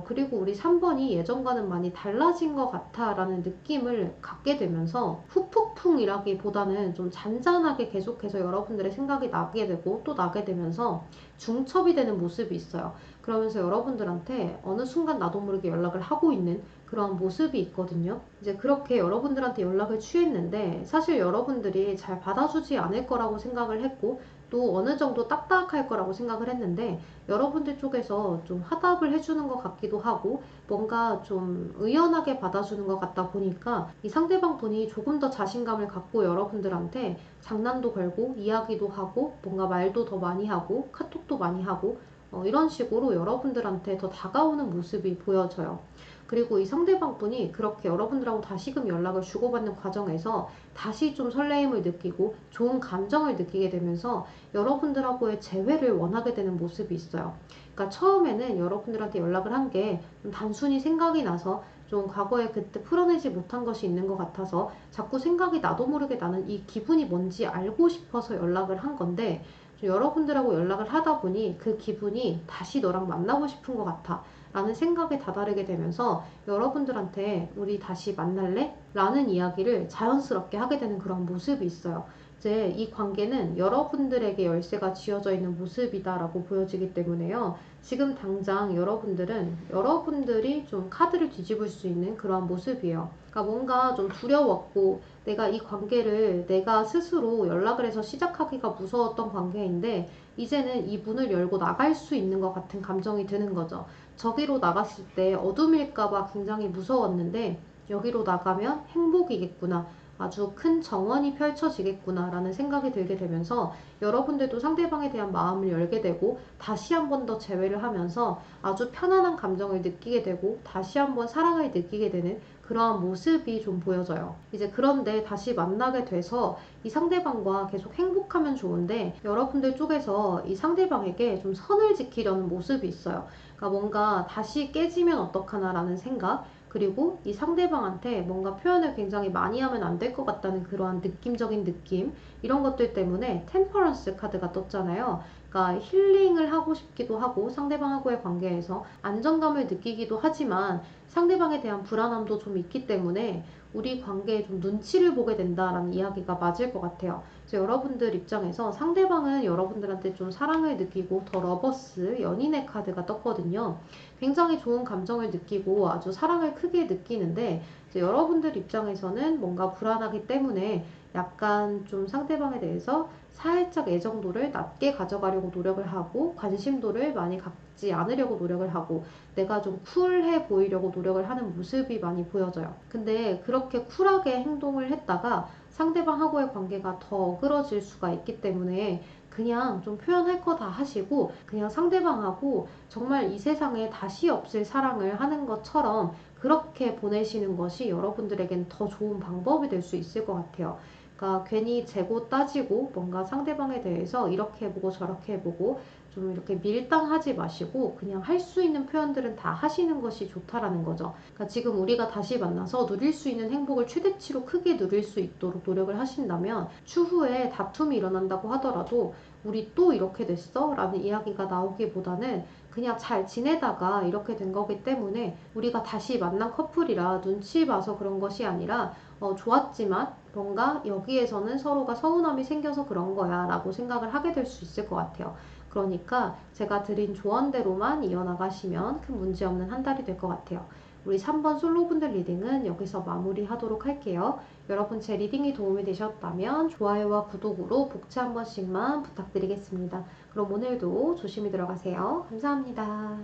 Speaker 1: 그리고 우리 3번이 예전과는 많이 달라진 것 같아 라는 느낌을 갖게 되면서 후폭풍이라기보다는 좀 잔잔하게 계속해서 여러분들의 생각이 나게 되고 또 나게 되면서 중첩이 되는 모습이 있어요. 그러면서 여러분들한테 어느 순간 나도 모르게 연락을 하고 있는 그런 모습이 있거든요. 이제 그렇게 여러분들한테 연락을 취했는데 사실 여러분들이 잘 받아주지 않을 거라고 생각을 했고 또 어느 정도 딱딱할 거라고 생각을 했는데 여러분들 쪽에서 좀 화답을 해주는 것 같기도 하고 뭔가 좀 의연하게 받아주는 것 같다 보니까 이 상대방 분이 조금 더 자신감을 갖고 여러분들한테 장난도 걸고 이야기도 하고 뭔가 말도 더 많이 하고 카톡도 많이 하고 이런 식으로 여러분들한테 더 다가오는 모습이 보여져요. 그리고 이 상대방 분이 그렇게 여러분들하고 다시금 연락을 주고받는 과정에서 다시 좀 설레임을 느끼고 좋은 감정을 느끼게 되면서 여러분들하고의 재회를 원하게 되는 모습이 있어요. 그러니까 처음에는 여러분들한테 연락을 한 게 단순히 생각이 나서 좀 과거에 그때 풀어내지 못한 것이 있는 것 같아서 자꾸 생각이 나도 모르게 나는 이 기분이 뭔지 알고 싶어서 연락을 한 건데 여러분들하고 연락을 하다 보니 그 기분이 다시 너랑 만나고 싶은 것 같아 라는 생각에 다다르게 되면서 여러분들한테 우리 다시 만날래? 라는 이야기를 자연스럽게 하게 되는 그런 모습이 있어요. 이제 이 관계는 여러분들에게 열쇠가 쥐어져 있는 모습이다라고 보여지기 때문에요. 지금 당장 여러분들은 여러분들이 좀 카드를 뒤집을 수 있는 그러한 모습이에요. 그러니까 뭔가 좀 두려웠고 내가 이 관계를 내가 스스로 연락을 해서 시작하기가 무서웠던 관계인데 이제는 이 문을 열고 나갈 수 있는 것 같은 감정이 드는 거죠. 저기로 나갔을 때 어둠일까봐 굉장히 무서웠는데 여기로 나가면 행복이겠구나. 아주 큰 정원이 펼쳐지겠구나 라는 생각이 들게 되면서 여러분들도 상대방에 대한 마음을 열게 되고 다시 한 번 더 재회를 하면서 아주 편안한 감정을 느끼게 되고 다시 한 번 사랑을 느끼게 되는 그러한 모습이 좀 보여져요. 이제 그런데 다시 만나게 돼서 이 상대방과 계속 행복하면 좋은데 여러분들 쪽에서 이 상대방에게 좀 선을 지키려는 모습이 있어요. 그러니까 뭔가 다시 깨지면 어떡하나 라는 생각, 그리고 이 상대방한테 뭔가 표현을 굉장히 많이 하면 안 될 것 같다는 그러한 느낌적인 느낌, 이런 것들 때문에 템퍼런스 카드가 떴잖아요. 그러니까 힐링을 하고 싶기도 하고 상대방하고의 관계에서 안정감을 느끼기도 하지만 상대방에 대한 불안함도 좀 있기 때문에 우리 관계에 좀 눈치를 보게 된다라는 이야기가 맞을 것 같아요. 그래서 여러분들 입장에서 상대방은 여러분들한테 좀 사랑을 느끼고 더 러버스, 연인의 카드가 떴거든요. 굉장히 좋은 감정을 느끼고 아주 사랑을 크게 느끼는데 이제 여러분들 입장에서는 뭔가 불안하기 때문에 약간 좀 상대방에 대해서 살짝 애정도를 낮게 가져가려고 노력을 하고 관심도를 많이 갖지 않으려고 노력을 하고 내가 좀 쿨해 보이려고 노력을 하는 모습이 많이 보여져요. 근데 그렇게 쿨하게 행동을 했다가 상대방하고의 관계가 더 어그러질 수가 있기 때문에 그냥 좀 표현할 거 다 하시고 그냥 상대방하고 정말 이 세상에 다시 없을 사랑을 하는 것처럼 그렇게 보내시는 것이 여러분들에겐 더 좋은 방법이 될 수 있을 것 같아요. 그러니까 괜히 재고 따지고 뭔가 상대방에 대해서 이렇게 해보고 저렇게 해보고 좀 이렇게 밀당하지 마시고 그냥 할 수 있는 표현들은 다 하시는 것이 좋다라는 거죠. 그러니까 지금 우리가 다시 만나서 누릴 수 있는 행복을 최대치로 크게 누릴 수 있도록 노력을 하신다면 추후에 다툼이 일어난다고 하더라도 우리 또 이렇게 됐어? 라는 이야기가 나오기보다는 그냥 잘 지내다가 이렇게 된 거기 때문에 우리가 다시 만난 커플이라 눈치 봐서 그런 것이 아니라 좋았지만 뭔가 여기에서는 서로가 서운함이 생겨서 그런 거야 라고 생각을 하게 될 수 있을 것 같아요. 그러니까 제가 드린 조언대로만 이어나가시면 큰 문제 없는 한 달이 될 것 같아요. 우리 3번 솔로분들 리딩은 여기서 마무리하도록 할게요. 여러분 제 리딩이 도움이 되셨다면 좋아요와 구독으로 복채 한 번씩만 부탁드리겠습니다. 그럼 오늘도 조심히 들어가세요. 감사합니다.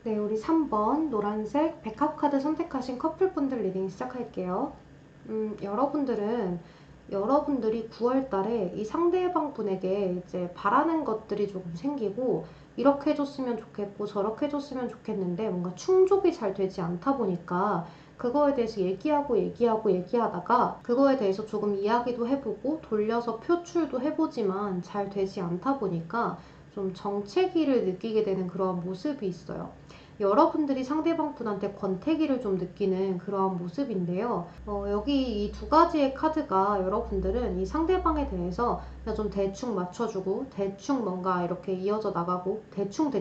Speaker 1: 네, 우리 3번 노란색 백합카드 선택하신 커플분들 리딩 시작할게요. 여러분들은 여러분들이 9월 달에 이 상대방 분에게 이제 바라는 것들이 조금 생기고 이렇게 해줬으면 좋겠고 저렇게 해줬으면 좋겠는데 뭔가 충족이 잘 되지 않다 보니까 그거에 대해서 얘기하다가 그거에 대해서 조금 이야기도 해보고 돌려서 표출도 해보지만 잘 되지 않다 보니까 좀 정체기를 느끼게 되는 그런 모습이 있어요. 여러분들이 상대방 분한테 권태기를 좀 느끼는 그런 모습인데요. 여기 이 두 가지의 카드가 여러분들은 이 상대방에 대해서 그냥 좀 대충 맞춰주고 대충 뭔가 이렇게 이어져 나가고 대충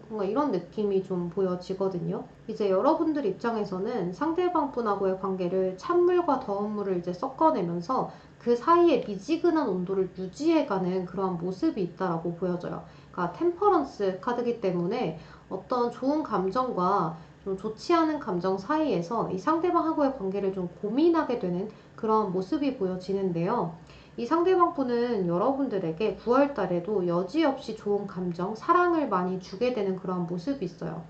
Speaker 1: 뭔가 이런 느낌이 좀 보여지거든요. 이제 여러분들 입장에서는 상대방 분하고의 관계를 찬물과 더운 물을 이제 섞어내면서 그 사이에 미지근한 온도를 유지해가는 그런 모습이 있다라고 보여져요. 그러니까 템퍼런스 카드이기 때문에 어떤 좋은 감정과 좀 좋지 않은 감정 사이에서 이 상대방하고의 관계를 좀 고민하게 되는 그런 모습이 보여지는데요. 이 상대방 분은 여러분들에게 9월 달에도 여지없이 좋은 감정, 사랑을 많이 주게 되는 그런 모습이 있어요.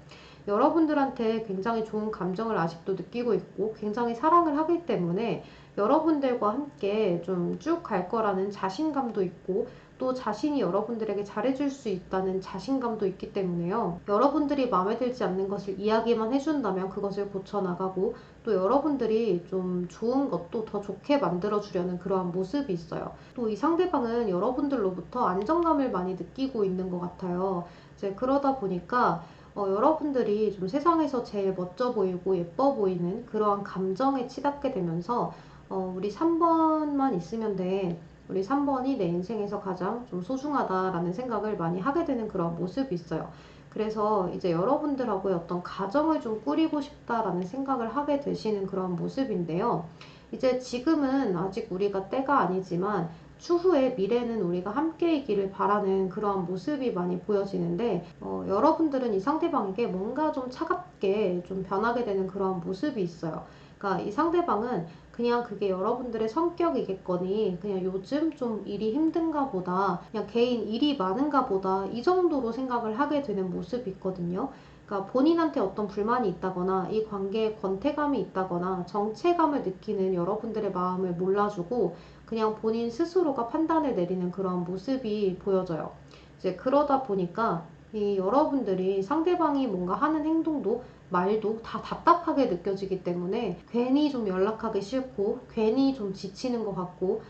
Speaker 1: 여러분들한테 굉장히 좋은 감정을 아직도 느끼고 있고 굉장히 사랑을 하기 때문에 여러분들과 함께 좀 쭉 갈 거라는 자신감도 있고 또 자신이 여러분들에게 잘해줄 수 있다는 자신감도 있기 때문에요. 여러분들이 마음에 들지 않는 것을 이야기만 해준다면 그것을 고쳐나가고 또 여러분들이 좀 좋은 것도 더 좋게 만들어주려는 그러한 모습이 있어요. 또 이 상대방은 여러분들로부터 안정감을 많이 느끼고 있는 것 같아요. 이제 그러다 보니까 여러분들이 좀 세상에서 제일 멋져 보이고 예뻐 보이는 그러한 감정에 치닫게 되면서 우리 3번만 있으면 돼. 우리 3번이 내 인생에서 가장 좀 소중하다라는 생각을 많이 하게 되는 그런 모습이 있어요. 그래서 이제 여러분들하고의 어떤 가정을 좀 꾸리고 싶다라는 생각을 하게 되시는 그런 모습인데요. 이제 지금은 아직 우리가 때가 아니지만 추후에 미래는 우리가 함께이기를 바라는 그러한 모습이 많이 보여지는데 여러분들은 이 상대방에게 뭔가 좀 차갑게 좀 변하게 되는 그러한 모습이 있어요. 그러니까 이 상대방은 그냥 그게 여러분들의 성격이겠거니 그냥 요즘 좀 일이 힘든가 보다, 그냥 개인 일이 많은가 보다 이 정도로 생각을 하게 되는 모습이 있거든요. 그러니까 본인한테 어떤 불만이 있다거나 이 관계에 권태감이 있다거나 정체감을 느끼는 여러분들의 마음을 몰라주고 그냥 본인 스스로가 판단을 내리는 그런 모습이 보여져요. 이제 그러다 보니까 이 여러분들이 상대방이 뭔가 하는 행동도 말도 다 답답하게 느껴지기 때문에 괜히 좀 연락하기 싫고 괜히 좀 지치는 것 같고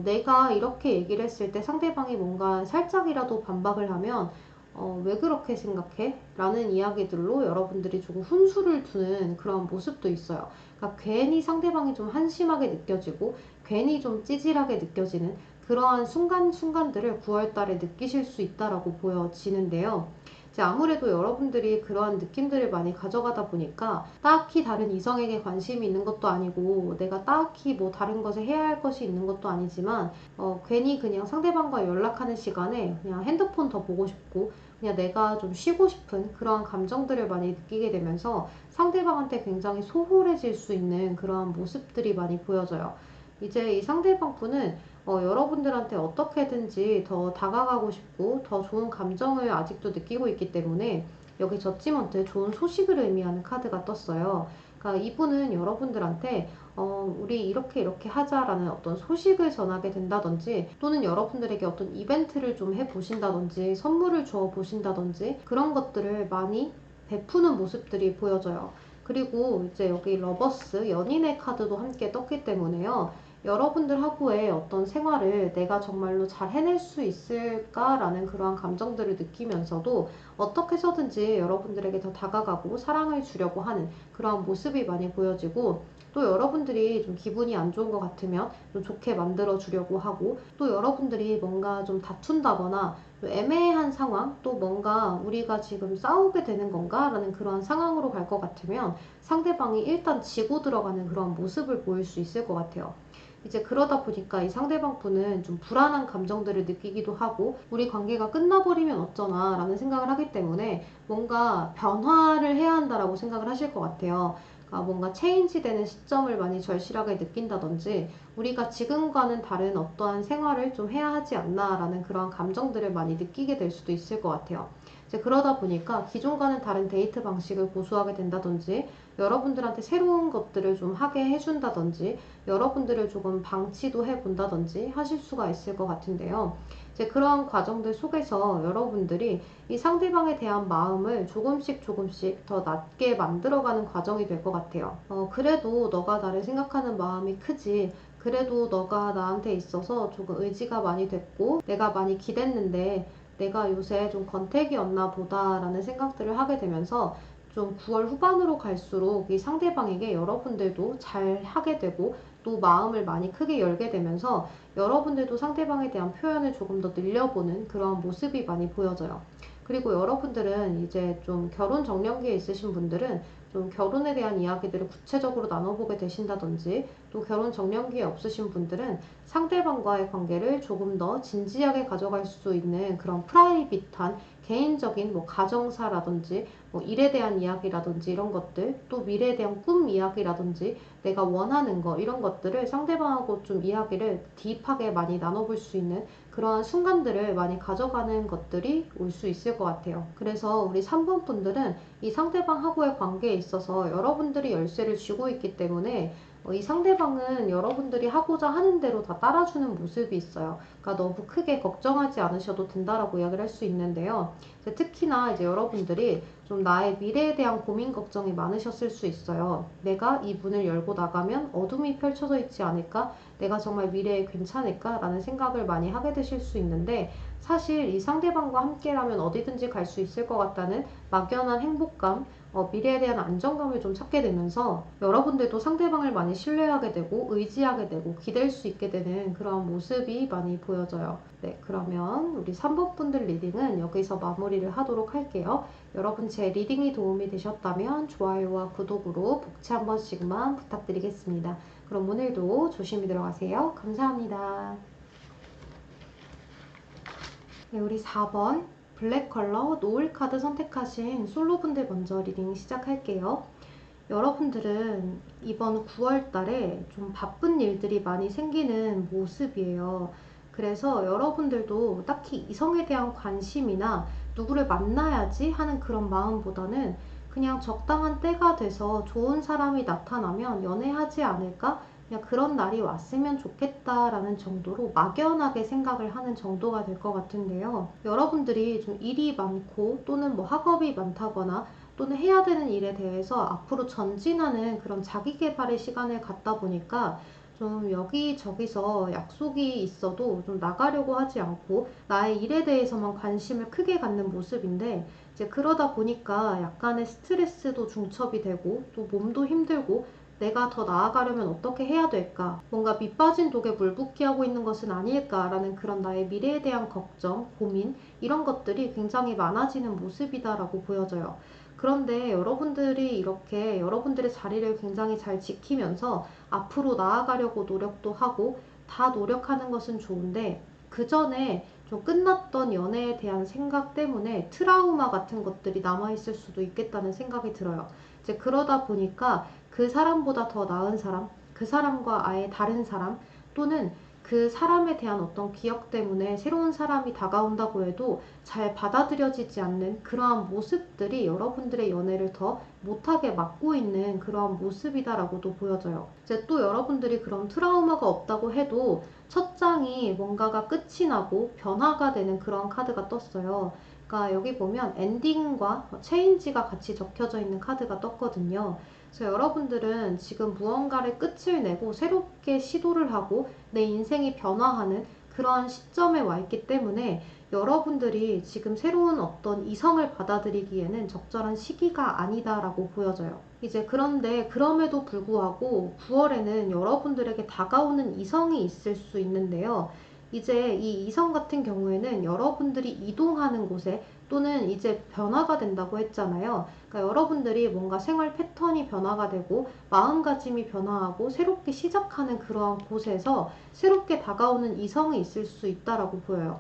Speaker 1: 내가 이렇게 얘기를 했을 때 상대방이 뭔가 살짝이라도 반박을 하면 왜 그렇게 생각해? 라는 이야기들로 여러분들이 조금 훈수를 두는 그런 모습도 있어요. 그러니까 괜히 상대방이 좀 한심하게 느껴지고 괜히 좀 찌질하게 느껴지는 그러한 순간순간들을 9월 달에 느끼실 수 있다라고 보여지는데요. 이제 아무래도 여러분들이 그러한 느낌들을 많이 가져가다 보니까 딱히 다른 이성에게 관심이 있는 것도 아니고 내가 딱히 뭐 다른 것에 해야 할 것이 있는 것도 아니지만 괜히 그냥 상대방과 연락하는 시간에 그냥 핸드폰 더 보고 싶고 그냥 내가 좀 쉬고 싶은 그러한 감정들을 많이 느끼게 되면서 상대방한테 굉장히 소홀해질 수 있는 그러한 모습들이 많이 보여져요. 이제 이 상대방 분은 여러분들한테 어떻게든지 더 다가가고 싶고 더 좋은 감정을 아직도 느끼고 있기 때문에 여기 저지먼트 좋은 소식을 의미하는 카드가 떴어요. 그러니까 이분은 여러분들한테 우리 이렇게 이렇게 하자라는 어떤 소식을 전하게 된다든지 또는 여러분들에게 어떤 이벤트를 좀 해보신다든지 선물을 주어 보신다든지 그런 것들을 많이 베푸는 모습들이 보여져요. 그리고 이제 여기 러버스 연인의 카드도 함께 떴기 때문에요. 여러분들하고의 어떤 생활을 내가 정말로 잘 해낼 수 있을까라는 그러한 감정들을 느끼면서도 어떻게 해서든지 여러분들에게 더 다가가고 사랑을 주려고 하는 그러한 모습이 많이 보여지고 또 여러분들이 좀 기분이 안 좋은 것 같으면 좀 좋게 만들어 주려고 하고 또 여러분들이 뭔가 좀 다툰다거나 좀 애매한 상황 또 뭔가 우리가 지금 싸우게 되는 건가 라는 그런 상황으로 갈 것 같으면 상대방이 일단 지고 들어가는 그런 모습을 보일 수 있을 것 같아요. 이제 그러다 보니까 이 상대방 분은 좀 불안한 감정들을 느끼기도 하고 우리 관계가 끝나버리면 어쩌나 라는 생각을 하기 때문에 뭔가 변화를 해야 한다라고 생각을 하실 것 같아요. 그러니까 뭔가 체인지 되는 시점을 많이 절실하게 느낀다든지 우리가 지금과는 다른 어떠한 생활을 좀 해야 하지 않나라는 그런 감정들을 많이 느끼게 될 수도 있을 것 같아요. 이제 그러다 보니까 기존과는 다른 데이트 방식을 고수하게 된다든지 여러분들한테 새로운 것들을 좀 하게 해준다든지 여러분들을 조금 방치도 해본다든지 하실 수가 있을 것 같은데요. 이제 그러한 과정들 속에서 여러분들이 이 상대방에 대한 마음을 조금씩 조금씩 더 낮게 만들어가는 과정이 될 것 같아요. 그래도 너가 나를 생각하는 마음이 크지. 그래도 너가 나한테 있어서 조금 의지가 많이 됐고 내가 많이 기댔는데 내가 요새 좀 권태기였나 보다라는 생각들을 하게 되면서 좀 9월 후반으로 갈수록 이 상대방에게 여러분들도 잘 하게 되고 또 마음을 많이 크게 열게 되면서 여러분들도 상대방에 대한 표현을 조금 더 늘려보는 그런 모습이 많이 보여져요. 그리고 여러분들은 이제 좀 결혼 정년기에 있으신 분들은 좀 결혼에 대한 이야기들을 구체적으로 나눠보게 되신다든지 또 결혼 정년기에 없으신 분들은 상대방과의 관계를 조금 더 진지하게 가져갈 수 있는 그런 프라이빗한 개인적인 뭐 가정사라든지 뭐 일에 대한 이야기라든지 이런 것들 또 미래에 대한 꿈 이야기라든지 내가 원하는 거 이런 것들을 상대방하고 좀 이야기를 딥하게 많이 나눠볼 수 있는 그러한 순간들을 많이 가져가는 것들이 올 수 있을 것 같아요. 그래서 우리 3번 분들은 이 상대방하고의 관계에 있어서 여러분들이 열쇠를 쥐고 있기 때문에 이 상대방은 여러분들이 하고자 하는 대로 다 따라주는 모습이 있어요. 그러니까 너무 크게 걱정하지 않으셔도 된다라고 이야기를 할 수 있는데요. 특히나 이제 여러분들이 좀 나의 미래에 대한 고민 걱정이 많으셨을 수 있어요. 내가 이 문을 열고 나가면 어둠이 펼쳐져 있지 않을까? 내가 정말 미래에 괜찮을까? 라는 생각을 많이 하게 되실 수 있는데 사실 이 상대방과 함께라면 어디든지 갈 수 있을 것 같다는 막연한 행복감, 미래에 대한 안정감을 좀 찾게 되면서 여러분들도 상대방을 많이 신뢰하게 되고 의지하게 되고 기댈 수 있게 되는 그런 모습이 많이 보여져요. 네, 그러면 우리 3번 분들 리딩은 여기서 마무리를 하도록 할게요. 여러분 제 리딩이 도움이 되셨다면 좋아요와 구독으로 복채 한 번씩만 부탁드리겠습니다. 그럼 오늘도 조심히 들어가세요. 감사합니다. 네, 우리 4번 블랙 컬러 노을 카드 선택하신 솔로분들 먼저 리딩 시작할게요. 여러분들은 이번 9월 달에 좀 바쁜 일들이 많이 생기는 모습이에요. 그래서 여러분들도 딱히 이성에 대한 관심이나 누구를 만나야지 하는 그런 마음보다는 그냥 적당한 때가 돼서 좋은 사람이 나타나면 연애하지 않을까? 그냥 그런 날이 왔으면 좋겠다라는 정도로 막연하게 생각을 하는 정도가 될 것 같은데요. 여러분들이 좀 일이 많고 또는 뭐 학업이 많다거나 또는 해야 되는 일에 대해서 앞으로 전진하는 그런 자기 개발의 시간을 갖다 보니까 좀 여기저기서 약속이 있어도 좀 나가려고 하지 않고 나의 일에 대해서만 관심을 크게 갖는 모습인데, 이제 그러다 보니까 약간의 스트레스도 중첩이 되고 또 몸도 힘들고 내가 더 나아가려면 어떻게 해야 될까? 뭔가 밑 빠진 독에 물 붓기 하고 있는 것은 아닐까라는 그런 나의 미래에 대한 걱정, 고민, 이런 것들이 굉장히 많아지는 모습이다라고 보여져요. 그런데 여러분들이 이렇게 여러분들의 자리를 굉장히 잘 지키면서 앞으로 나아가려고 노력도 하고 다 노력하는 것은 좋은데, 그 전에 좀 끝났던 연애에 대한 생각 때문에 트라우마 같은 것들이 남아있을 수도 있겠다는 생각이 들어요. 이제 그러다 보니까 그 사람보다 더 나은 사람, 그 사람과 아예 다른 사람, 또는 그 사람에 대한 어떤 기억 때문에 새로운 사람이 다가온다고 해도 잘 받아들여지지 않는 그러한 모습들이 여러분들의 연애를 더 못하게 막고 있는 그러한 모습이다라고도 보여져요. 이제 또 여러분들이 그런 트라우마가 없다고 해도 첫 장이 뭔가가 끝이 나고 변화가 되는 그런 카드가 떴어요. 그러니까 여기 보면 엔딩과 체인지가 같이 적혀져 있는 카드가 떴거든요. 그래서 여러분들은 지금 무언가를 끝을 내고 새롭게 시도를 하고 내 인생이 변화하는 그러한 시점에 와 있기 때문에 여러분들이 지금 새로운 어떤 이성을 받아들이기에는 적절한 시기가 아니다라고 보여져요. 이제 그런데 그럼에도 불구하고 9월에는 여러분들에게 다가오는 이성이 있을 수 있는데요. 이제 이 이성 같은 경우에는 여러분들이 이동하는 곳에 또는 이제 변화가 된다고 했잖아요. 그러니까 여러분들이 뭔가 생활 패턴이 변화가 되고 마음가짐이 변화하고 새롭게 시작하는 그러한 곳에서 새롭게 다가오는 이성이 있을 수 있다라고 보여요.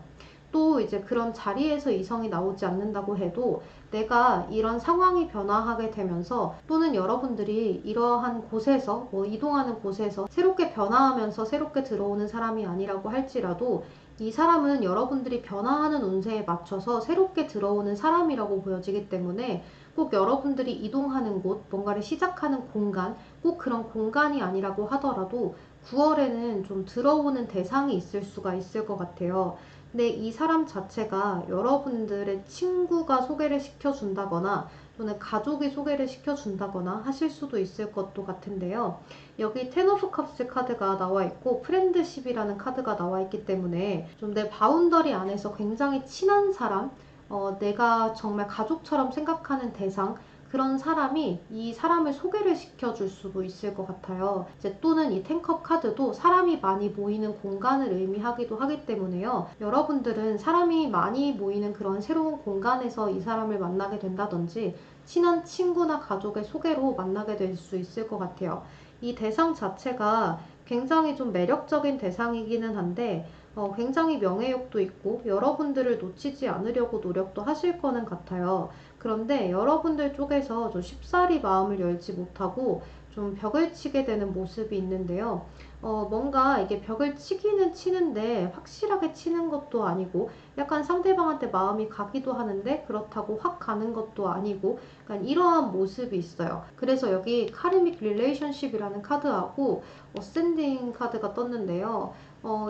Speaker 1: 또 이제 그런 자리에서 이성이 나오지 않는다고 해도 내가 이런 상황이 변화하게 되면서 또는 여러분들이 이러한 곳에서 뭐 이동하는 곳에서 새롭게 변화하면서 새롭게 들어오는 사람이 아니라고 할지라도 이 사람은 여러분들이 변화하는 운세에 맞춰서 새롭게 들어오는 사람이라고 보여지기 때문에 꼭 여러분들이 이동하는 곳, 뭔가를 시작하는 공간, 꼭 그런 공간이 아니라고 하더라도 9월에는 좀 들어오는 대상이 있을 수가 있을 것 같아요. 근데 이 사람 자체가 여러분들의 친구가 소개를 시켜준다거나 또는 가족이 소개를 시켜준다거나 하실 수도 있을 것도 같은데요. 여기 텐 오브 컵스 카드가 나와 있고 프렌드십이라는 카드가 나와 있기 때문에 좀 내 바운더리 안에서 굉장히 친한 사람, 내가 정말 가족처럼 생각하는 대상, 그런 사람이 이 사람을 소개를 시켜줄 수도 있을 것 같아요. 이제 또는 이 텐컵 카드도 사람이 많이 모이는 공간을 의미하기도 하기 때문에요. 여러분들은 사람이 많이 모이는 그런 새로운 공간에서 이 사람을 만나게 된다든지 친한 친구나 가족의 소개로 만나게 될 수 있을 것 같아요. 이 대상 자체가 굉장히 좀 매력적인 대상이기는 한데 굉장히 명예욕도 있고 여러분들을 놓치지 않으려고 노력도 하실 거는 같아요. 그런데 여러분들 쪽에서 좀 쉽사리 마음을 열지 못하고 좀 벽을 치게 되는 모습이 있는데요. 뭔가 이게 벽을 치기는 치는데 확실하게 치는 것도 아니고 약간 상대방한테 마음이 가기도 하는데 그렇다고 확 가는 것도 아니고 약간 이러한 모습이 있어요. 그래서 여기 카르믹 릴레이션십이라는 카드하고 어센딩 카드가 떴는데요.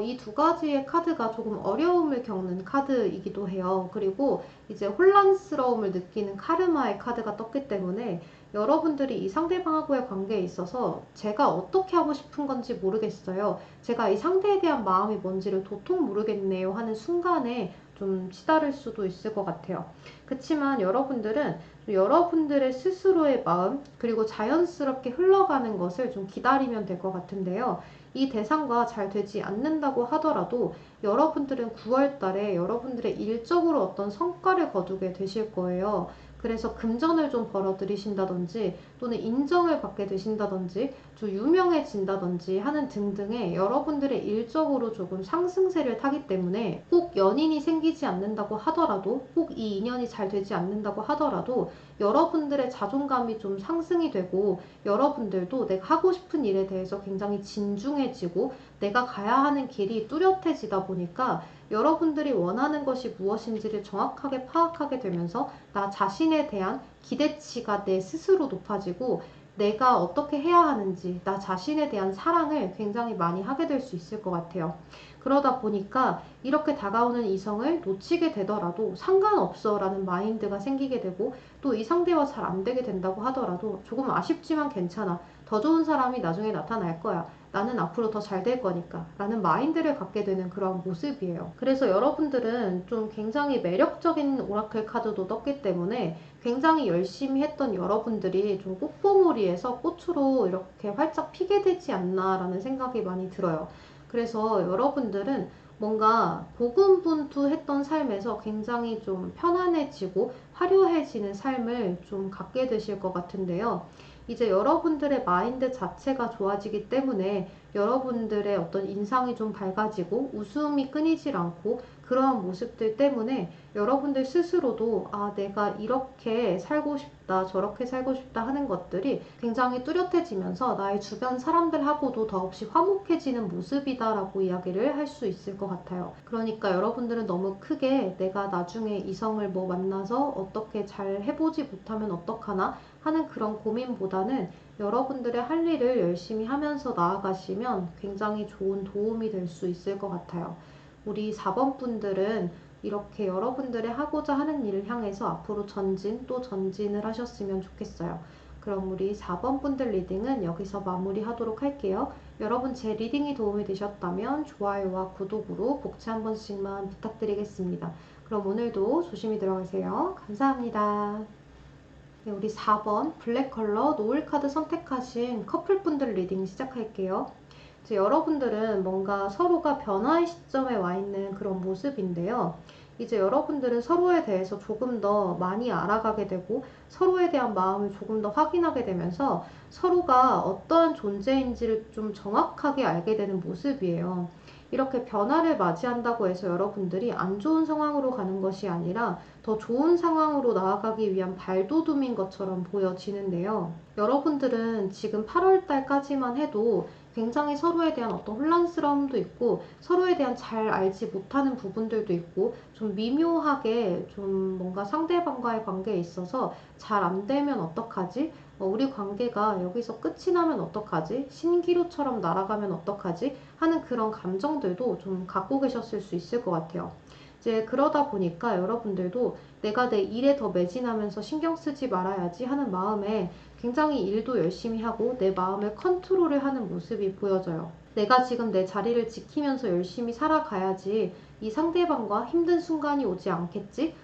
Speaker 1: 이 두 가지의 카드가 조금 어려움을 겪는 카드이기도 해요. 그리고 이제 혼란스러움을 느끼는 카르마의 카드가 떴기 때문에 여러분들이 이 상대방하고의 관계에 있어서 제가 어떻게 하고 싶은 건지 모르겠어요. 제가 이 상대에 대한 마음이 뭔지를 도통 모르겠네요 하는 순간에 좀 치달을 수도 있을 것 같아요. 그렇지만 여러분들은 여러분들의 스스로의 마음 그리고 자연스럽게 흘러가는 것을 좀 기다리면 될 것 같은데요. 이 대상과 잘 되지 않는다고 하더라도 여러분들은 9월 달에 여러분들의 일적으로 어떤 성과를 거두게 되실 거예요. 그래서 금전을 좀 벌어들이신다든지 또는 인정을 받게 되신다든지 좀 유명해진다든지 하는 등등의 여러분들의 일적으로 조금 상승세를 타기 때문에 꼭 연인이 생기지 않는다고 하더라도, 꼭 이 인연이 잘 되지 않는다고 하더라도 여러분들의 자존감이 좀 상승이 되고, 여러분들도 내가 하고 싶은 일에 대해서 굉장히 진중해지고 내가 가야 하는 길이 뚜렷해지다 보니까 여러분들이 원하는 것이 무엇인지를 정확하게 파악하게 되면서 나 자신에 대한 기대치가 내 스스로 높아지고, 내가 어떻게 해야 하는지 나 자신에 대한 사랑을 굉장히 많이 하게 될 수 있을 것 같아요. 그러다 보니까 이렇게 다가오는 이성을 놓치게 되더라도 상관없어 라는 마인드가 생기게 되고, 또 이 상대와 잘 안 되게 된다고 하더라도 조금 아쉽지만 괜찮아, 더 좋은 사람이 나중에 나타날 거야, 나는 앞으로 더 잘 될 거니까 라는 마인드를 갖게 되는 그런 모습이에요. 그래서 여러분들은 좀 굉장히 매력적인 오라클 카드도 떴기 때문에 굉장히 열심히 했던 여러분들이 좀 꽃봉오리에서 꽃으로 이렇게 활짝 피게 되지 않나 라는 생각이 많이 들어요. 그래서 여러분들은 뭔가 고군분투했던 삶에서 굉장히 좀 편안해지고 화려해지는 삶을 좀 갖게 되실 것 같은데요. 이제 여러분들의 마인드 자체가 좋아지기 때문에 여러분들의 어떤 인상이 좀 밝아지고 웃음이 끊이질 않고, 그러한 모습들 때문에 여러분들 스스로도 아, 내가 이렇게 살고 싶다, 저렇게 살고 싶다 하는 것들이 굉장히 뚜렷해지면서 나의 주변 사람들하고도 더없이 화목해지는 모습이다라고 이야기를 할 수 있을 것 같아요. 그러니까 여러분들은 너무 크게 내가 나중에 이성을 뭐 만나서 어떻게 잘 해보지 못하면 어떡하나 하는 그런 고민보다는 여러분들의 할 일을 열심히 하면서 나아가시면 굉장히 좋은 도움이 될 수 있을 것 같아요. 우리 4번 분들은 이렇게 여러분들의 하고자 하는 일을 향해서 앞으로 전진 또 전진을 하셨으면 좋겠어요. 그럼 우리 4번 분들 리딩은 여기서 마무리하도록 할게요. 여러분 제 리딩이 도움이 되셨다면 좋아요와 구독으로 복채 한 번씩만 부탁드리겠습니다. 그럼 오늘도 조심히 들어가세요. 감사합니다. 네, 우리 4번 블랙 컬러 노을 카드 선택하신 커플분들 리딩 시작할게요. 이제 여러분들은 뭔가 서로가 변화의 시점에 와 있는 그런 모습인데요. 이제 여러분들은 서로에 대해서 조금 더 많이 알아가게 되고 서로에 대한 마음을 조금 더 확인하게 되면서 서로가 어떠한 존재인지를 좀 정확하게 알게 되는 모습이에요. 이렇게 변화를 맞이한다고 해서 여러분들이 안 좋은 상황으로 가는 것이 아니라 더 좋은 상황으로 나아가기 위한 발돋움인 것처럼 보여지는데요. 여러분들은 지금 8월 달까지만 해도 굉장히 서로에 대한 어떤 혼란스러움도 있고 서로에 대한 잘 알지 못하는 부분들도 있고 좀 미묘하게 좀 뭔가 상대방과의 관계에 있어서 잘 안 되면 어떡하지? 우리 관계가 여기서 끝이 나면 어떡하지? 신기루처럼 날아가면 어떡하지? 하는 그런 감정들도 좀 갖고 계셨을 수 있을 것 같아요. 이제 그러다 보니까 여러분들도 내가 내 일에 더 매진하면서 신경 쓰지 말아야지 하는 마음에 굉장히 일도 열심히 하고 내 마음을 컨트롤을 하는 모습이 보여져요. 내가 지금 내 자리를 지키면서 열심히 살아가야지 이 상대방과 힘든 순간이 오지 않겠지?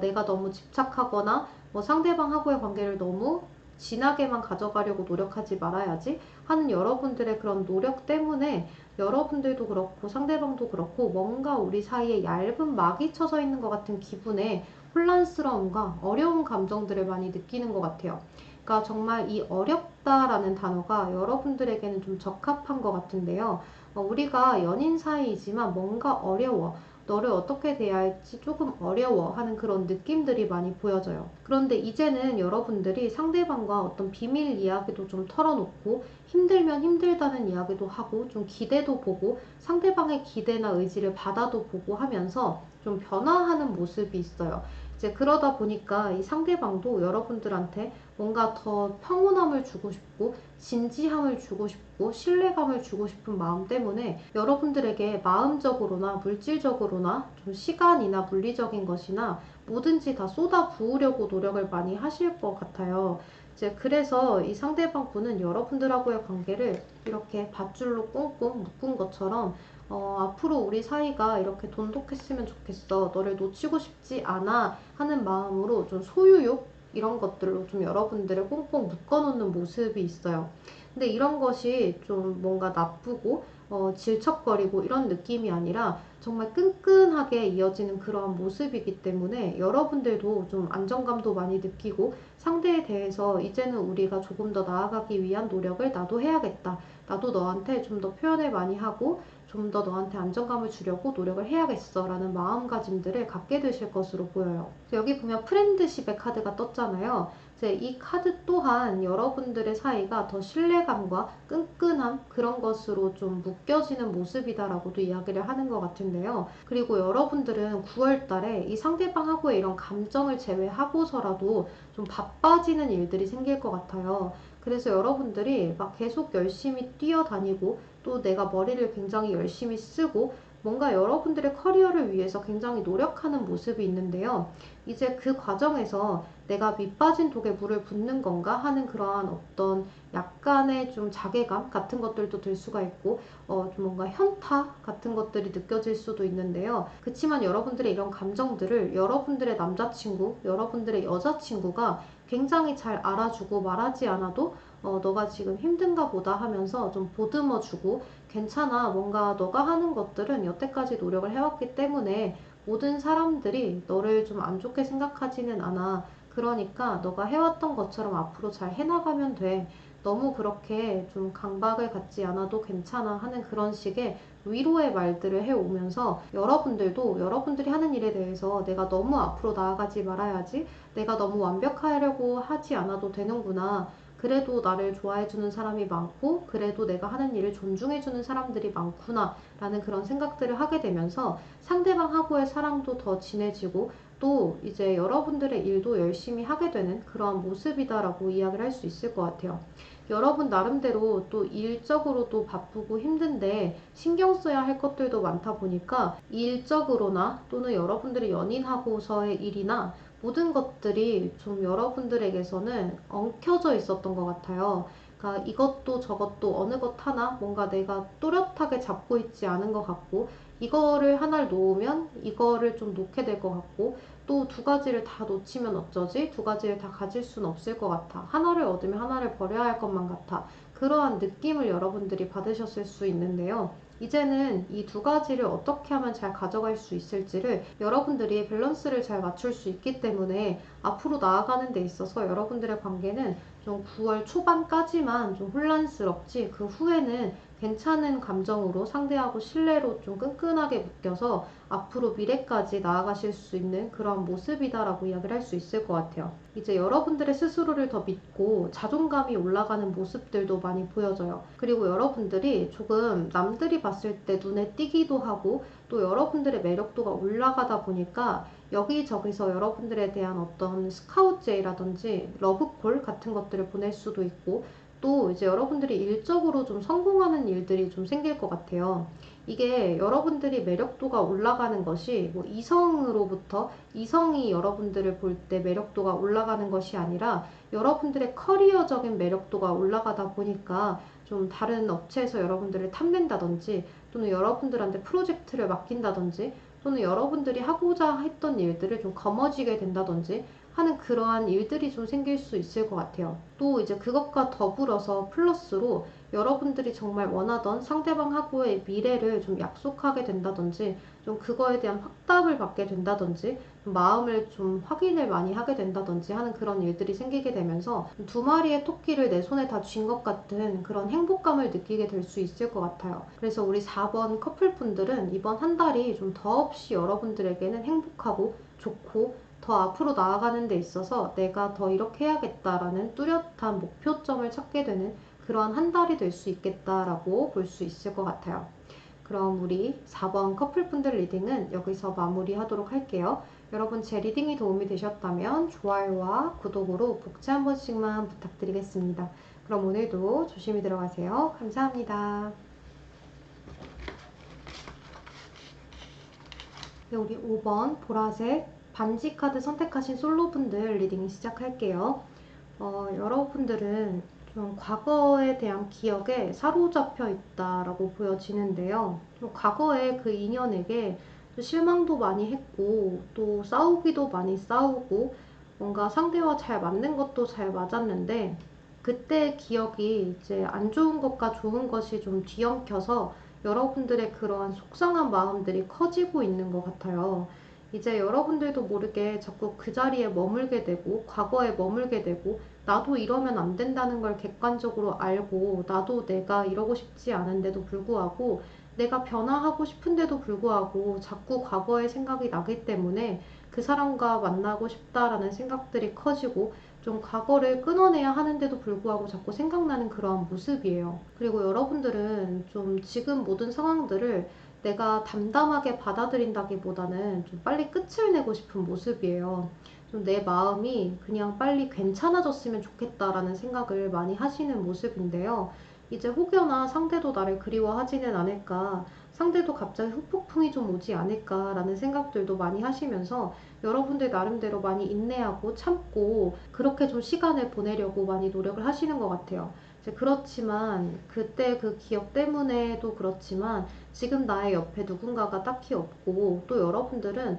Speaker 1: 내가 너무 집착하거나 상대방하고의 관계를 너무 진하게만 가져가려고 노력하지 말아야지 하는 여러분들의 그런 노력 때문에 여러분들도 그렇고 상대방도 그렇고 뭔가 우리 사이에 얇은 막이 쳐져 있는 것 같은 기분에 혼란스러움과 어려운 감정들을 많이 느끼는 것 같아요. 그러니까 정말 이 어렵다라는 단어가 여러분들에게는 좀 적합한 것 같은데요. 우리가 연인 사이이지만 뭔가 어려워. 너를 어떻게 대해야 할지 조금 어려워 하는 그런 느낌들이 많이 보여져요. 그런데 이제는 여러분들이 상대방과 어떤 비밀 이야기도 좀 털어놓고 힘들면 힘들다는 이야기도 하고 좀 기대도 보고 상대방의 기대나 의지를 받아도 보고 하면서 좀 변화하는 모습이 있어요. 이제 그러다 보니까 이 상대방도 여러분들한테 뭔가 더 평온함을 주고 싶고 진지함을 주고 싶고 신뢰감을 주고 싶은 마음 때문에 여러분들에게 마음적으로나 물질적으로나 좀 시간이나 물리적인 것이나 뭐든지 다 쏟아 부으려고 노력을 많이 하실 것 같아요. 이제 그래서 이 상대방 분은 여러분들하고의 관계를 이렇게 밧줄로 꽁꽁 묶은 것처럼 앞으로 우리 사이가 이렇게 돈독했으면 좋겠어. 너를 놓치고 싶지 않아. 하는 마음으로 좀 소유욕? 이런 것들로 좀 여러분들을 꽁꽁 묶어놓는 모습이 있어요. 근데 이런 것이 좀 뭔가 나쁘고 질척거리고 이런 느낌이 아니라 정말 끈끈하게 이어지는 그러한 모습이기 때문에 여러분들도 좀 안정감도 많이 느끼고 상대에 대해서 이제는 우리가 조금 더 나아가기 위한 노력을 나도 해야겠다. 나도 너한테 좀 더 표현을 많이 하고 좀 더 너한테 안정감을 주려고 노력을 해야겠어 라는 마음가짐들을 갖게 되실 것으로 보여요. 여기 보면 프렌드십의 카드가 떴잖아요. 이제 이 카드 또한 여러분들의 사이가 더 신뢰감과 끈끈함 그런 것으로 좀 묶여지는 모습이다라고도 이야기를 하는 것 같은데요. 그리고 여러분들은 9월 달에 이 상대방하고의 이런 감정을 제외하고서라도 좀 바빠지는 일들이 생길 것 같아요. 그래서 여러분들이 막 계속 열심히 뛰어다니고 또 내가 머리를 굉장히 열심히 쓰고 뭔가 여러분들의 커리어를 위해서 굉장히 노력하는 모습이 있는데요. 이제 그 과정에서 내가 밑빠진 독에 물을 붓는 건가 하는 그러한 어떤 약간의 좀 자괴감 같은 것들도 들 수가 있고 좀 뭔가 현타 같은 것들이 느껴질 수도 있는데요. 그치만 여러분들의 이런 감정들을 여러분들의 남자친구, 여러분들의 여자친구가 굉장히 잘 알아주고 말하지 않아도 너가 지금 힘든가 보다 하면서 좀 보듬어주고 괜찮아. 뭔가 너가 하는 것들은 여태까지 노력을 해왔기 때문에 모든 사람들이 너를 좀 안 좋게 생각하지는 않아. 그러니까 너가 해왔던 것처럼 앞으로 잘 해나가면 돼. 너무 그렇게 좀 강박을 갖지 않아도 괜찮아 하는 그런 식의 위로의 말들을 해오면서 여러분들도 여러분들이 하는 일에 대해서 내가 너무 앞으로 나아가지 말아야지. 내가 너무 완벽하려고 하지 않아도 되는구나. 그래도 나를 좋아해주는 사람이 많고 그래도 내가 하는 일을 존중해주는 사람들이 많구나 라는 그런 생각들을 하게 되면서 상대방하고의 사랑도 더 진해지고 또 이제 여러분들의 일도 열심히 하게 되는 그러한 모습이다라고 이야기를 할 수 있을 것 같아요. 여러분 나름대로 또 일적으로도 바쁘고 힘든데 신경 써야 할 것들도 많다 보니까 일적으로나 또는 여러분들이 연인하고서의 일이나 모든 것들이 좀 여러분들에게서는 엉켜져 있었던 것 같아요. 그러니까 이것도 저것도 어느 것 하나 뭔가 내가 또렷하게 잡고 있지 않은 것 같고 이거를 하나를 놓으면 이거를 좀 놓게 될 것 같고 또 두 가지를 다 놓치면 어쩌지? 두 가지를 다 가질 수는 없을 것 같아. 하나를 얻으면 하나를 버려야 할 것만 같아. 그러한 느낌을 여러분들이 받으셨을 수 있는데요. 이제는 이 두 가지를 어떻게 하면 잘 가져갈 수 있을지를 여러분들이 밸런스를 잘 맞출 수 있기 때문에 앞으로 나아가는 데 있어서 여러분들의 관계는 좀 9월 초반까지만 좀 혼란스럽지 그 후에는 괜찮은 감정으로 상대하고 신뢰로 좀 끈끈하게 묶여서 앞으로 미래까지 나아가실 수 있는 그런 모습이다라고 이야기를 할 수 있을 것 같아요. 이제 여러분들의 스스로를 더 믿고 자존감이 올라가는 모습들도 많이 보여져요. 그리고 여러분들이 조금 남들이 봤을 때 눈에 띄기도 하고 또 여러분들의 매력도가 올라가다 보니까 여기저기서 여러분들에 대한 어떤 스카우트제이라든지 러브콜 같은 것들을 보낼 수도 있고 또 이제 여러분들이 일적으로 좀 성공하는 일들이 좀 생길 것 같아요. 이게 여러분들이 매력도가 올라가는 것이 뭐 이성으로부터 이성이 여러분들을 볼 때 매력도가 올라가는 것이 아니라 여러분들의 커리어적인 매력도가 올라가다 보니까 좀 다른 업체에서 여러분들을 탐낸다든지 또는 여러분들한테 프로젝트를 맡긴다든지 또는 여러분들이 하고자 했던 일들을 좀 거머쥐게 된다든지 하는 그러한 일들이 좀 생길 수 있을 것 같아요. 또 이제 그것과 더불어서 플러스로 여러분들이 정말 원하던 상대방하고의 미래를 좀 약속하게 된다든지 좀 그거에 대한 확답을 받게 된다든지 마음을 좀 확인을 많이 하게 된다든지 하는 그런 일들이 생기게 되면서 두 마리의 토끼를 내 손에 다 쥔 것 같은 그런 행복감을 느끼게 될 수 있을 것 같아요. 그래서 우리 4번 커플분들은 이번 한 달이 좀 더없이 여러분들에게는 행복하고 좋고 더 앞으로 나아가는 데 있어서 내가 더 이렇게 해야겠다라는 뚜렷한 목표점을 찾게 되는 그러한 한 달이 될 수 있겠다라고 볼 수 있을 것 같아요. 그럼 우리 4번 커플분들 리딩은 여기서 마무리하도록 할게요. 여러분 제 리딩이 도움이 되셨다면 좋아요와 구독으로 복지 한 번씩만 부탁드리겠습니다. 그럼 오늘도 조심히 들어가세요. 감사합니다. 네, 우리 5번 보라색 반지 카드 선택하신 솔로분들 리딩 시작할게요. 여러분들은 좀 과거에 대한 기억에 사로잡혀 있다라고 보여지는데요. 좀 과거에 그 인연에게 실망도 많이 했고 또 싸우기도 많이 싸우고 뭔가 상대와 잘 맞는 것도 잘 맞았는데 그때의 기억이 이제 안 좋은 것과 좋은 것이 좀 뒤엉켜서 여러분들의 그러한 속상한 마음들이 커지고 있는 것 같아요. 이제 여러분들도 모르게 자꾸 그 자리에 머물게 되고, 과거에 머물게 되고, 나도 이러면 안 된다는 걸 객관적으로 알고, 나도 내가 이러고 싶지 않은데도 불구하고, 내가 변화하고 싶은데도 불구하고, 자꾸 과거의 생각이 나기 때문에 그 사람과 만나고 싶다라는 생각들이 커지고, 좀 과거를 끊어내야 하는데도 불구하고 자꾸 생각나는 그런 모습이에요. 그리고 여러분들은 좀 지금 모든 상황들을 내가 담담하게 받아들인다기보다는 좀 빨리 끝을 내고 싶은 모습이에요. 좀 내 마음이 그냥 빨리 괜찮아졌으면 좋겠다라는 생각을 많이 하시는 모습인데요. 이제 혹여나 상대도 나를 그리워하지는 않을까, 상대도 갑자기 후폭풍이 좀 오지 않을까라는 생각들도 많이 하시면서 여러분들 나름대로 많이 인내하고 참고 그렇게 좀 시간을 보내려고 많이 노력을 하시는 것 같아요. 이제 그렇지만 그때 그 기억 때문에도 그렇지만 지금 나의 옆에 누군가가 딱히 없고 또 여러분들은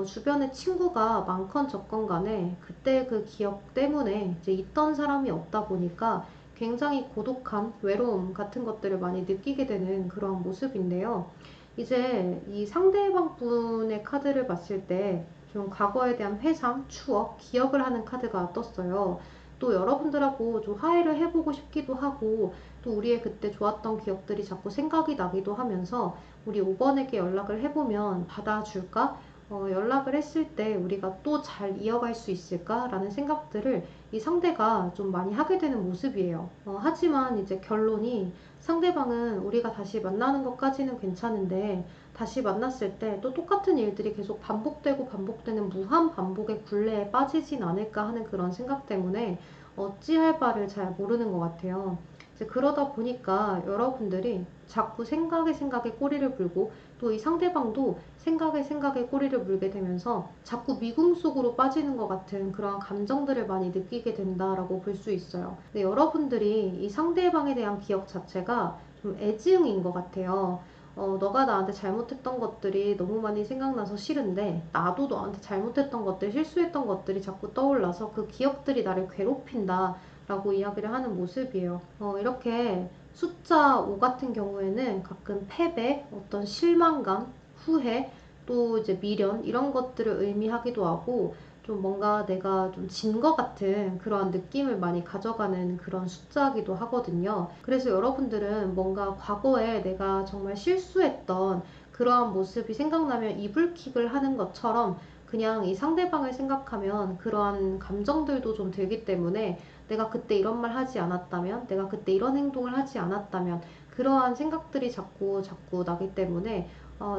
Speaker 1: 주변에 친구가 많건 적건 간에 그때 그 기억 때문에 이제 있던 사람이 없다 보니까 굉장히 고독함, 외로움 같은 것들을 많이 느끼게 되는 그런 모습인데요. 이제 이 상대방 분의 카드를 봤을 때 좀 과거에 대한 회상, 추억, 기억을 하는 카드가 떴어요. 또 여러분들하고 좀 화해를 해보고 싶기도 하고 또 우리의 그때 좋았던 기억들이 자꾸 생각이 나기도 하면서 우리 5번에게 연락을 해보면 받아줄까? 연락을 했을 때 우리가 또 잘 이어갈 수 있을까라는 생각들을 이 상대가 좀 많이 하게 되는 모습이에요. 하지만 이제 결론이 상대방은 우리가 다시 만나는 것까지는 괜찮은데 다시 만났을 때 또 똑같은 일들이 계속 반복되고 반복되는 무한 반복의 굴레에 빠지진 않을까 하는 그런 생각 때문에 어찌할 바를 잘 모르는 것 같아요. 이제 그러다 보니까 여러분들이 자꾸 생각에 꼬리를 물고 또 이 상대방도 생각에 꼬리를 물게 되면서 자꾸 미궁 속으로 빠지는 것 같은 그런 감정들을 많이 느끼게 된다라고 볼 수 있어요. 근데 여러분들이 이 상대방에 대한 기억 자체가 좀 애증인 것 같아요. 너가 나한테 잘못했던 것들이 너무 많이 생각나서 싫은데 나도 너한테 잘못했던 것들, 실수했던 것들이 자꾸 떠올라서 그 기억들이 나를 괴롭힌다 라고 이야기를 하는 모습이에요. 이렇게 숫자 5 같은 경우에는 가끔 패배, 어떤 실망감, 후회, 또 이제 미련 이런 것들을 의미하기도 하고 좀 뭔가 내가 좀 진 것 같은 그런 느낌을 많이 가져가는 그런 숫자이기도 하거든요. 그래서 여러분들은 뭔가 과거에 내가 정말 실수했던 그러한 모습이 생각나면 이불킥을 하는 것처럼 그냥 이 상대방을 생각하면 그러한 감정들도 좀 들기 때문에 내가 그때 이런 말 하지 않았다면, 내가 그때 이런 행동을 하지 않았다면, 그러한 생각들이 자꾸 자꾸 나기 때문에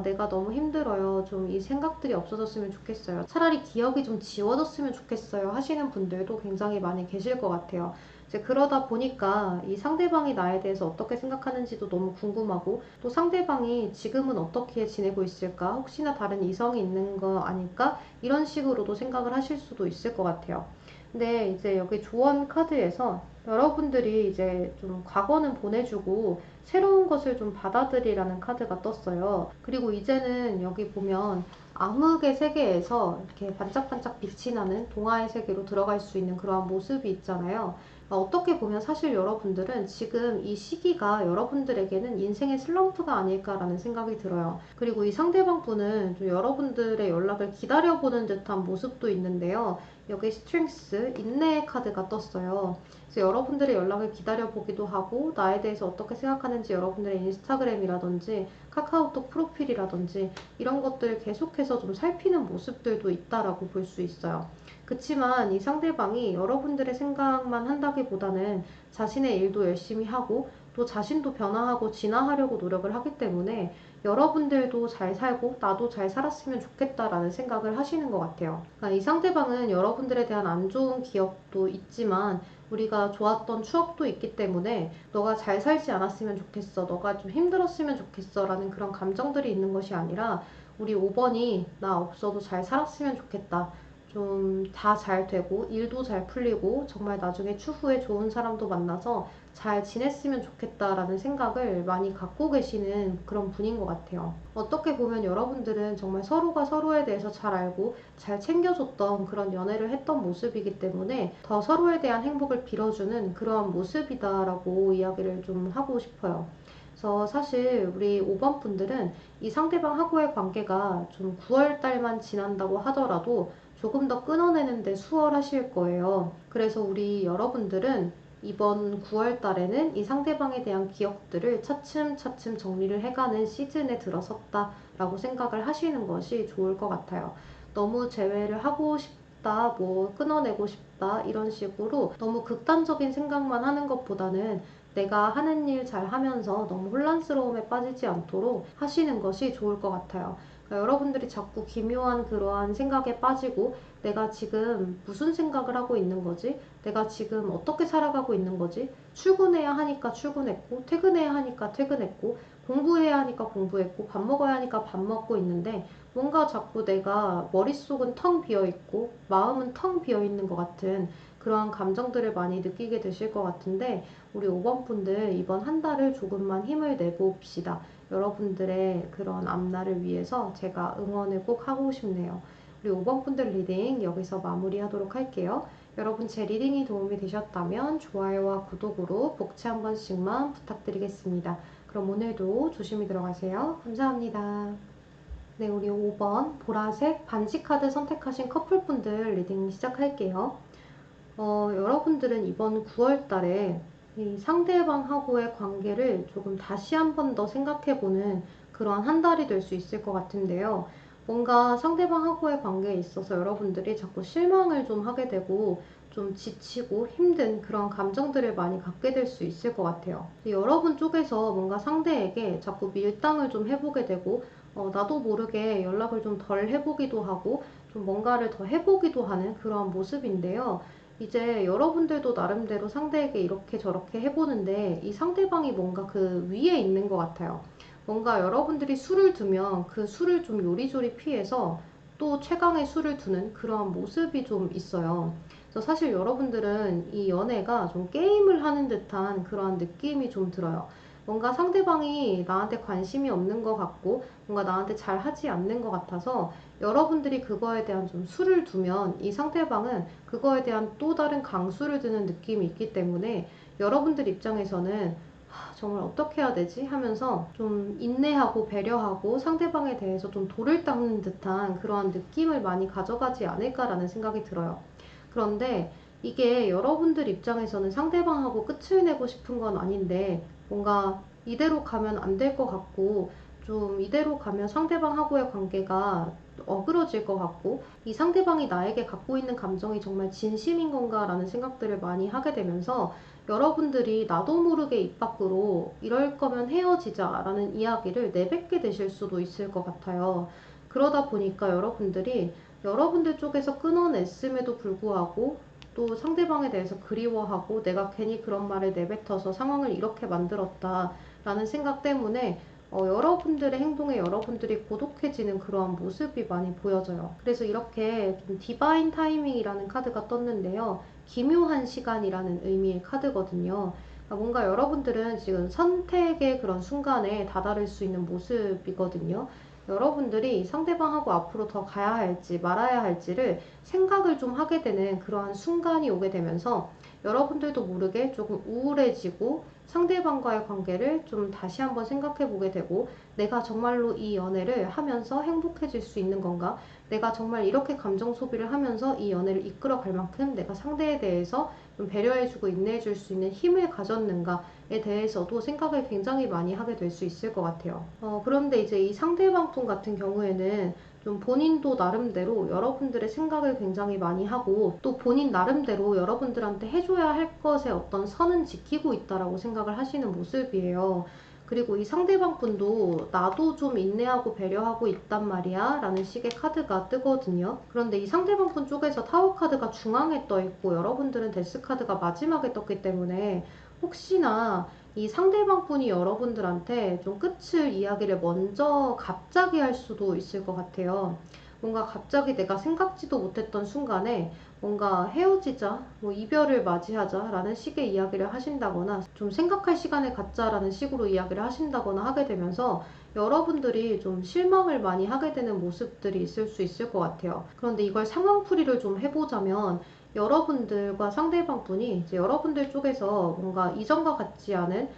Speaker 1: 내가 너무 힘들어요. 좀 이 생각들이 없어졌으면 좋겠어요. 차라리 기억이 좀 지워졌으면 좋겠어요. 하시는 분들도 굉장히 많이 계실 것 같아요. 이제 그러다 보니까 이 상대방이 나에 대해서 어떻게 생각하는지도 너무 궁금하고 또 상대방이 지금은 어떻게 지내고 있을까? 혹시나 다른 이성이 있는 거 아닐까? 이런 식으로도 생각을 하실 수도 있을 것 같아요. 근데 이제 여기 조언 카드에서 여러분들이 이제 좀 과거는 보내주고 새로운 것을 좀 받아들이라는 카드가 떴어요. 그리고 이제는 여기 보면 암흑의 세계에서 이렇게 반짝반짝 빛이 나는 동화의 세계로 들어갈 수 있는 그러한 모습이 있잖아요. 어떻게 보면 사실 여러분들은 지금 이 시기가 여러분들에게는 인생의 슬럼프가 아닐까라는 생각이 들어요. 그리고 이 상대방 분은 좀 여러분들의 연락을 기다려보는 듯한 모습도 있는데요. 여기 스트렝스, 인내의 카드가 떴어요. 그래서 여러분들의 연락을 기다려보기도 하고 나에 대해서 어떻게 생각하는지 여러분들의 인스타그램이라든지 카카오톡 프로필이라든지 이런 것들을 계속해서 좀 살피는 모습들도 있다라고 볼 수 있어요. 그치만 이 상대방이 여러분들의 생각만 한다기보다는 자신의 일도 열심히 하고 또 자신도 변화하고 진화하려고 노력을 하기 때문에 여러분들도 잘 살고 나도 잘 살았으면 좋겠다라는 생각을 하시는 것 같아요. 그러니까 이 상대방은 여러분들에 대한 안 좋은 기억도 있지만 우리가 좋았던 추억도 있기 때문에 너가 잘 살지 않았으면 좋겠어. 너가 좀 힘들었으면 좋겠어. 라는 그런 감정들이 있는 것이 아니라 우리 5번이 나 없어도 잘 살았으면 좋겠다. 좀 다 잘 되고 일도 잘 풀리고 정말 나중에 추후에 좋은 사람도 만나서 잘 지냈으면 좋겠다라는 생각을 많이 갖고 계시는 그런 분인 것 같아요. 어떻게 보면 여러분들은 정말 서로가 서로에 대해서 잘 알고 잘 챙겨줬던 그런 연애를 했던 모습이기 때문에 더 서로에 대한 행복을 빌어주는 그러한 모습이다라고 이야기를 좀 하고 싶어요. 그래서 사실 우리 5번 분들은 이 상대방하고의 관계가 좀 9월 달만 지난다고 하더라도 조금 더 끊어내는데 수월하실 거예요. 그래서 우리 여러분들은 이번 9월 달에는 이 상대방에 대한 기억들을 차츰차츰 정리를 해가는 시즌에 들어섰다라고 생각을 하시는 것이 좋을 것 같아요. 너무 재회를 하고 싶다, 뭐 끊어내고 싶다 이런 식으로 너무 극단적인 생각만 하는 것보다는 내가 하는 일 잘 하면서 너무 혼란스러움에 빠지지 않도록 하시는 것이 좋을 것 같아요. 그러니까 여러분들이 자꾸 기묘한 그러한 생각에 빠지고 내가 지금 무슨 생각을 하고 있는 거지? 내가 지금 어떻게 살아가고 있는 거지? 출근해야 하니까 출근했고, 퇴근해야 하니까 퇴근했고, 공부해야 하니까 공부했고, 밥 먹어야 하니까 밥 먹고 있는데 뭔가 자꾸 내가 머릿속은 텅 비어 있고, 마음은 텅 비어 있는 것 같은 그러한 감정들을 많이 느끼게 되실 것 같은데 우리 5번 분들 이번 한 달을 조금만 힘을 내봅시다. 여러분들의 그런 앞날을 위해서 제가 응원을 꼭 하고 싶네요. 우리 5번 분들 리딩 여기서 마무리하도록 할게요. 여러분 제 리딩이 도움이 되셨다면 좋아요와 구독으로 복채 한 번씩만 부탁드리겠습니다. 그럼 오늘도 조심히 들어가세요. 감사합니다. 네, 우리 5번 보라색 반지 카드 선택하신 커플분들 리딩 시작할게요. 여러분들은 이번 9월 달에 이 상대방하고의 관계를 조금 다시 한 번 더 생각해보는 그러한 한 달이 될 수 있을 것 같은데요. 뭔가 상대방하고의 관계에 있어서 여러분들이 자꾸 실망을 좀 하게 되고 좀 지치고 힘든 그런 감정들을 많이 갖게 될 수 있을 것 같아요. 여러분 쪽에서 뭔가 상대에게 자꾸 밀당을 좀 해보게 되고 나도 모르게 연락을 좀 덜 해보기도 하고 좀 뭔가를 더 해보기도 하는 그런 모습인데요. 이제 여러분들도 나름대로 상대에게 이렇게 저렇게 해보는데 이 상대방이 뭔가 그 위에 있는 것 같아요. 뭔가 여러분들이 술을 두면 그 술을 좀 요리조리 피해서 또 최강의 술을 두는 그러한 모습이 좀 있어요. 그래서 사실 여러분들은 이 연애가 좀 게임을 하는 듯한 그러한 느낌이 좀 들어요. 뭔가 상대방이 나한테 관심이 없는 것 같고 뭔가 나한테 잘 하지 않는 것 같아서 여러분들이 그거에 대한 좀 수를 두면 이 상대방은 그거에 대한 또 다른 강수를 두는 느낌이 있기 때문에 여러분들 입장에서는 정말 어떻게 해야 되지? 하면서 좀 인내하고 배려하고 상대방에 대해서 좀 돌을 닦는 듯한 그러한 느낌을 많이 가져가지 않을까라는 생각이 들어요. 그런데 이게 여러분들 입장에서는 상대방하고 끝을 내고 싶은 건 아닌데 뭔가 이대로 가면 안 될 것 같고 좀 이대로 가면 상대방하고의 관계가 어그러질 것 같고 이 상대방이 나에게 갖고 있는 감정이 정말 진심인 건가라는 생각들을 많이 하게 되면서 여러분들이 나도 모르게 입 밖으로 이럴 거면 헤어지자라는 이야기를 내뱉게 되실 수도 있을 것 같아요. 그러다 보니까 여러분들이 여러분들 쪽에서 끊어냈음에도 불구하고 또 상대방에 대해서 그리워하고 내가 괜히 그런 말을 내뱉어서 상황을 이렇게 만들었다라는 생각 때문에 여러분들의 행동에 여러분들이 고독해지는 그러한 모습이 많이 보여져요. 그래서 이렇게 좀 디바인 타이밍이라는 카드가 떴는데요. 기묘한 시간이라는 의미의 카드거든요. 그러니까 뭔가 여러분들은 지금 선택의 그런 순간에 다다를 수 있는 모습이거든요. 여러분들이 상대방하고 앞으로 더 가야 할지 말아야 할지를 생각을 좀 하게 되는 그러한 순간이 오게 되면서 여러분들도 모르게 조금 우울해지고 상대방과의 관계를 좀 다시 한번 생각해 보게 되고 내가 정말로 이 연애를 하면서 행복해질 수 있는 건가? 내가 정말 이렇게 감정 소비를 하면서 이 연애를 이끌어 갈 만큼 내가 상대에 대해서 좀 배려해주고 인내해줄 수 있는 힘을 가졌는가에 대해서도 생각을 굉장히 많이 하게 될 수 있을 것 같아요. 그런데 이제 이 상대방 분 같은 경우에는 좀 본인도 나름대로 여러분들의 생각을 굉장히 많이 하고 또 본인 나름대로 여러분들한테 해줘야 할 것의 어떤 선은 지키고 있다라고 생각을 하시는 모습이에요. 그리고 이 상대방 분도 나도 좀 인내하고 배려하고 있단 말이야 라는 식의 카드가 뜨거든요. 그런데 이 상대방 분 쪽에서 타워 카드가 중앙에 떠 있고 여러분들은 데스 카드가 마지막에 떴기 때문에 혹시나 이 상대방 분이 여러분들한테 좀 끝을 이야기를 먼저 갑자기 할 수도 있을 것 같아요. 뭔가 갑자기 내가 생각지도 못했던 순간에 뭔가 헤어지자, 뭐 이별을 맞이하자라는 식의 이야기를 하신다거나 좀 생각할 시간을 갖자라는 식으로 이야기를 하신다거나 하게 되면서 여러분들이 좀 실망을 많이 하게 되는 모습들이 있을 수 있을 것 같아요. 그런데 이걸 상황풀이를 좀 해보자면 여러분들과 상대방 분이 이제 여러분들 쪽에서 뭔가 이전과 같지 않은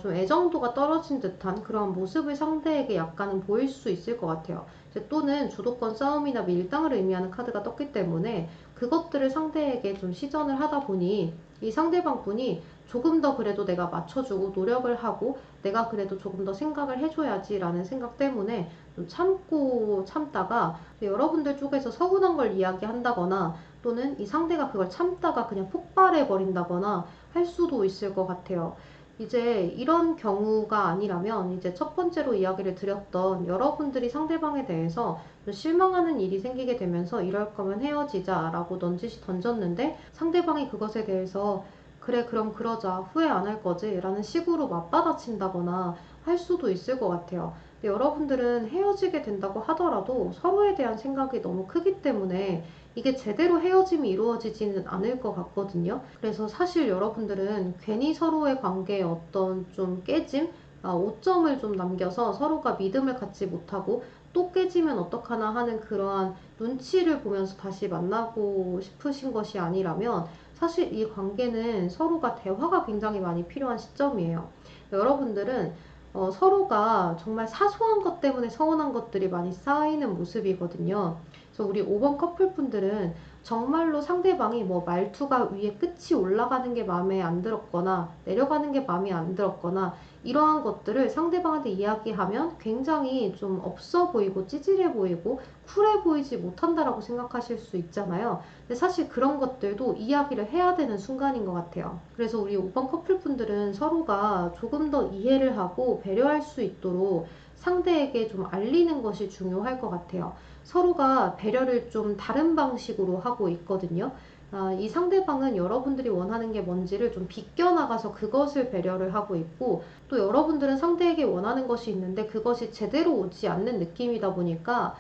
Speaker 1: 좀 애정도가 떨어진 듯한 그런 모습을 상대에게 약간은 보일 수 있을 것 같아요. 이제 또는 주도권 싸움이나 밀당을 의미하는 카드가 떴기 때문에 그것들을 상대에게 좀 시전을 하다 보니 이 상대방 분이 조금 더 그래도 내가 맞춰주고 노력을 하고 내가 그래도 조금 더 생각을 해줘야지 라는 생각 때문에 좀 참고 참다가 여러분들 쪽에서 서운한 걸 이야기한다거나 또는 이 상대가 그걸 참다가 그냥 폭발해 버린다거나 할 수도 있을 것 같아요. 이제 이런 경우가 아니라면 이제 첫 번째로 이야기를 드렸던 여러분들이 상대방에 대해서 좀 실망하는 일이 생기게 되면서 이럴 거면 헤어지자 라고 넌지시 던졌는데 상대방이 그것에 대해서 그래 그럼 그러자 후회 안 할 거지 라는 식으로 맞받아친다거나 할 수도 있을 것 같아요. 근데 여러분들은 헤어지게 된다고 하더라도 서로에 대한 생각이 너무 크기 때문에 이게 제대로 헤어짐이 이루어지지는 않을 것 같거든요. 그래서 사실 여러분들은 괜히 서로의 관계에 어떤 좀 깨짐, 오점을 좀 남겨서 서로가 믿음을 갖지 못하고 또 깨지면 어떡하나 하는 그러한 눈치를 보면서 다시 만나고 싶으신 것이 아니라면 사실 이 관계는 서로가 대화가 굉장히 많이 필요한 시점이에요. 여러분들은 서로가 정말 사소한 것 때문에 서운한 것들이 많이 쌓이는 모습이거든요. 그래서 우리 5번 커플분들은 정말로 상대방이 뭐 말투가 위에 끝이 올라가는 게 마음에 안 들었거나 내려가는 게 마음에 안 들었거나 이러한 것들을 상대방한테 이야기하면 굉장히 좀 없어 보이고 찌질해 보이고 쿨해 보이지 못한다라고 생각하실 수 있잖아요. 근데 사실 그런 것들도 이야기를 해야 되는 순간인 것 같아요. 그래서 우리 5번 커플분들은 서로가 조금 더 이해를 하고 배려할 수 있도록 상대에게 좀 알리는 것이 중요할 것 같아요. 서로가 배려를 좀 다른 방식으로 하고 있거든요. 이 상대방은 여러분들이 원하는 게 뭔지를 좀 비껴나가서 그것을 배려를 하고 있고 또 여러분들은 상대에게 원하는 것이 있는데 그것이 제대로 오지 않는 느낌이다 보니까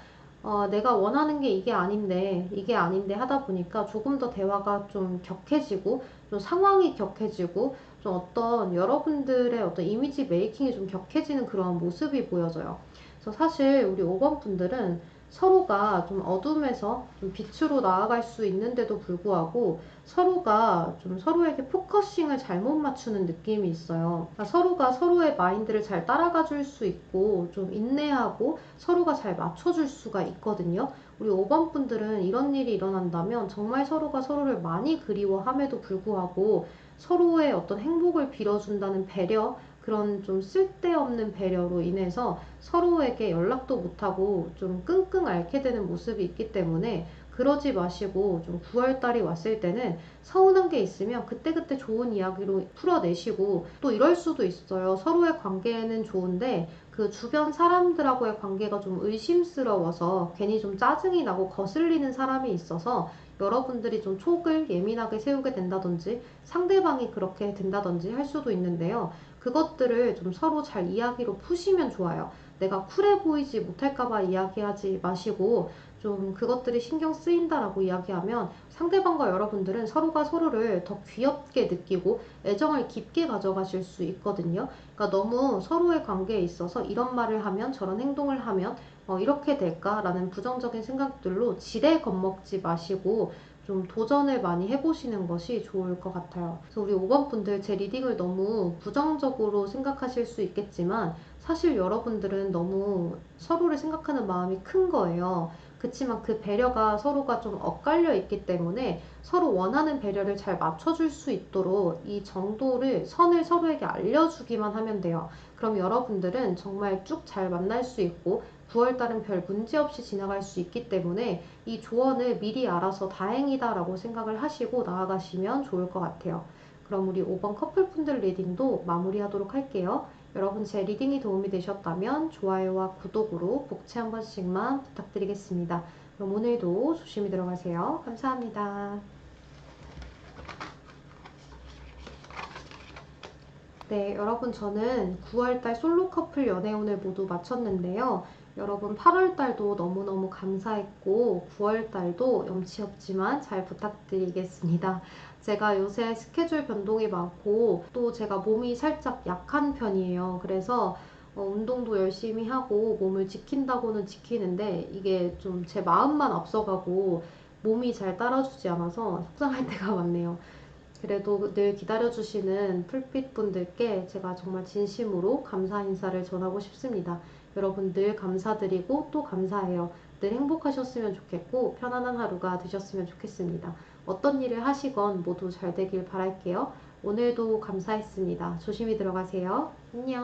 Speaker 1: 내가 원하는 게 이게 아닌데 하다 보니까 조금 더 대화가 좀 격해지고 좀 상황이 격해지고 좀 어떤 여러분들의 어떤 이미지 메이킹이 좀 격해지는 그런 모습이 보여져요. 그래서 사실 우리 5번 분들은 서로가 좀 어둠에서 좀 빛으로 나아갈 수 있는데도 불구하고 서로가 좀 서로에게 포커싱을 잘못 맞추는 느낌이 있어요. 그러니까 서로가 서로의 마인드를 잘 따라가 줄 수 있고 좀 인내하고 서로가 잘 맞춰줄 수가 있거든요. 우리 5번 분들은 이런 일이 일어난다면 정말 서로가 서로를 많이 그리워함에도 불구하고 서로의 어떤 행복을 빌어준다는 배려, 그런 좀 쓸데없는 배려로 인해서 서로에게 연락도 못하고 좀 끙끙 앓게 되는 모습이 있기 때문에 그러지 마시고 좀 9월달이 왔을 때는 서운한 게 있으면 그때그때 좋은 이야기로 풀어내시고 또 이럴 수도 있어요. 서로의 관계는 좋은데 그 주변 사람들하고의 관계가 좀 의심스러워서 괜히 좀 짜증이 나고 거슬리는 사람이 있어서 여러분들이 좀 촉을 예민하게 세우게 된다든지 상대방이 그렇게 된다든지 할 수도 있는데요. 그것들을 좀 서로 잘 이야기로 푸시면 좋아요. 내가 쿨해 보이지 못할까봐 이야기하지 마시고 좀 그것들이 신경 쓰인다라고 이야기하면 상대방과 여러분들은 서로가 서로를 더 귀엽게 느끼고 애정을 깊게 가져가실 수 있거든요. 그러니까 너무 서로의 관계에 있어서 이런 말을 하면 저런 행동을 하면 이렇게 될까라는 부정적인 생각들로 지레 겁먹지 마시고 좀 도전을 많이 해보시는 것이 좋을 것 같아요. 그래서 우리 5번 분들 제 리딩을 너무 부정적으로 생각하실 수 있겠지만 사실 여러분들은 너무 서로를 생각하는 마음이 큰 거예요. 그치만 그 배려가 서로가 좀 엇갈려 있기 때문에 서로 원하는 배려를 잘 맞춰줄 수 있도록 이 정도를 선을 서로에게 알려주기만 하면 돼요. 그럼 여러분들은 정말 쭉 잘 만날 수 있고 9월달은 별 문제 없이 지나갈 수 있기 때문에 이 조언을 미리 알아서 다행이다라고 생각을 하시고 나아가시면 좋을 것 같아요. 그럼 우리 5번 커플분들 리딩도 마무리하도록 할게요. 여러분 제 리딩이 도움이 되셨다면 좋아요와 구독으로 복채 한 번씩만 부탁드리겠습니다. 그럼 오늘도 조심히 들어가세요. 감사합니다. 네, 여러분 저는 9월달 솔로 커플 연애운을 모두 마쳤는데요. 여러분 8월달도 너무너무 감사했고 9월달도 염치 없지만 잘 부탁드리겠습니다. 제가 요새 스케줄 변동이 많고 또 제가 몸이 살짝 약한 편이에요. 그래서 운동도 열심히 하고 몸을 지킨다고는 지키는데 이게 좀 제 마음만 앞서가고 몸이 잘 따라주지 않아서 속상할 때가 많네요. 그래도 늘 기다려주시는 풀빛 분들께 제가 정말 진심으로 감사 인사를 전하고 싶습니다. 여러분 늘 감사드리고 또 감사해요. 늘 행복하셨으면 좋겠고 편안한 하루가 되셨으면 좋겠습니다. 어떤 일을 하시건 모두 잘 되길 바랄게요. 오늘도 감사했습니다. 조심히 들어가세요. 안녕.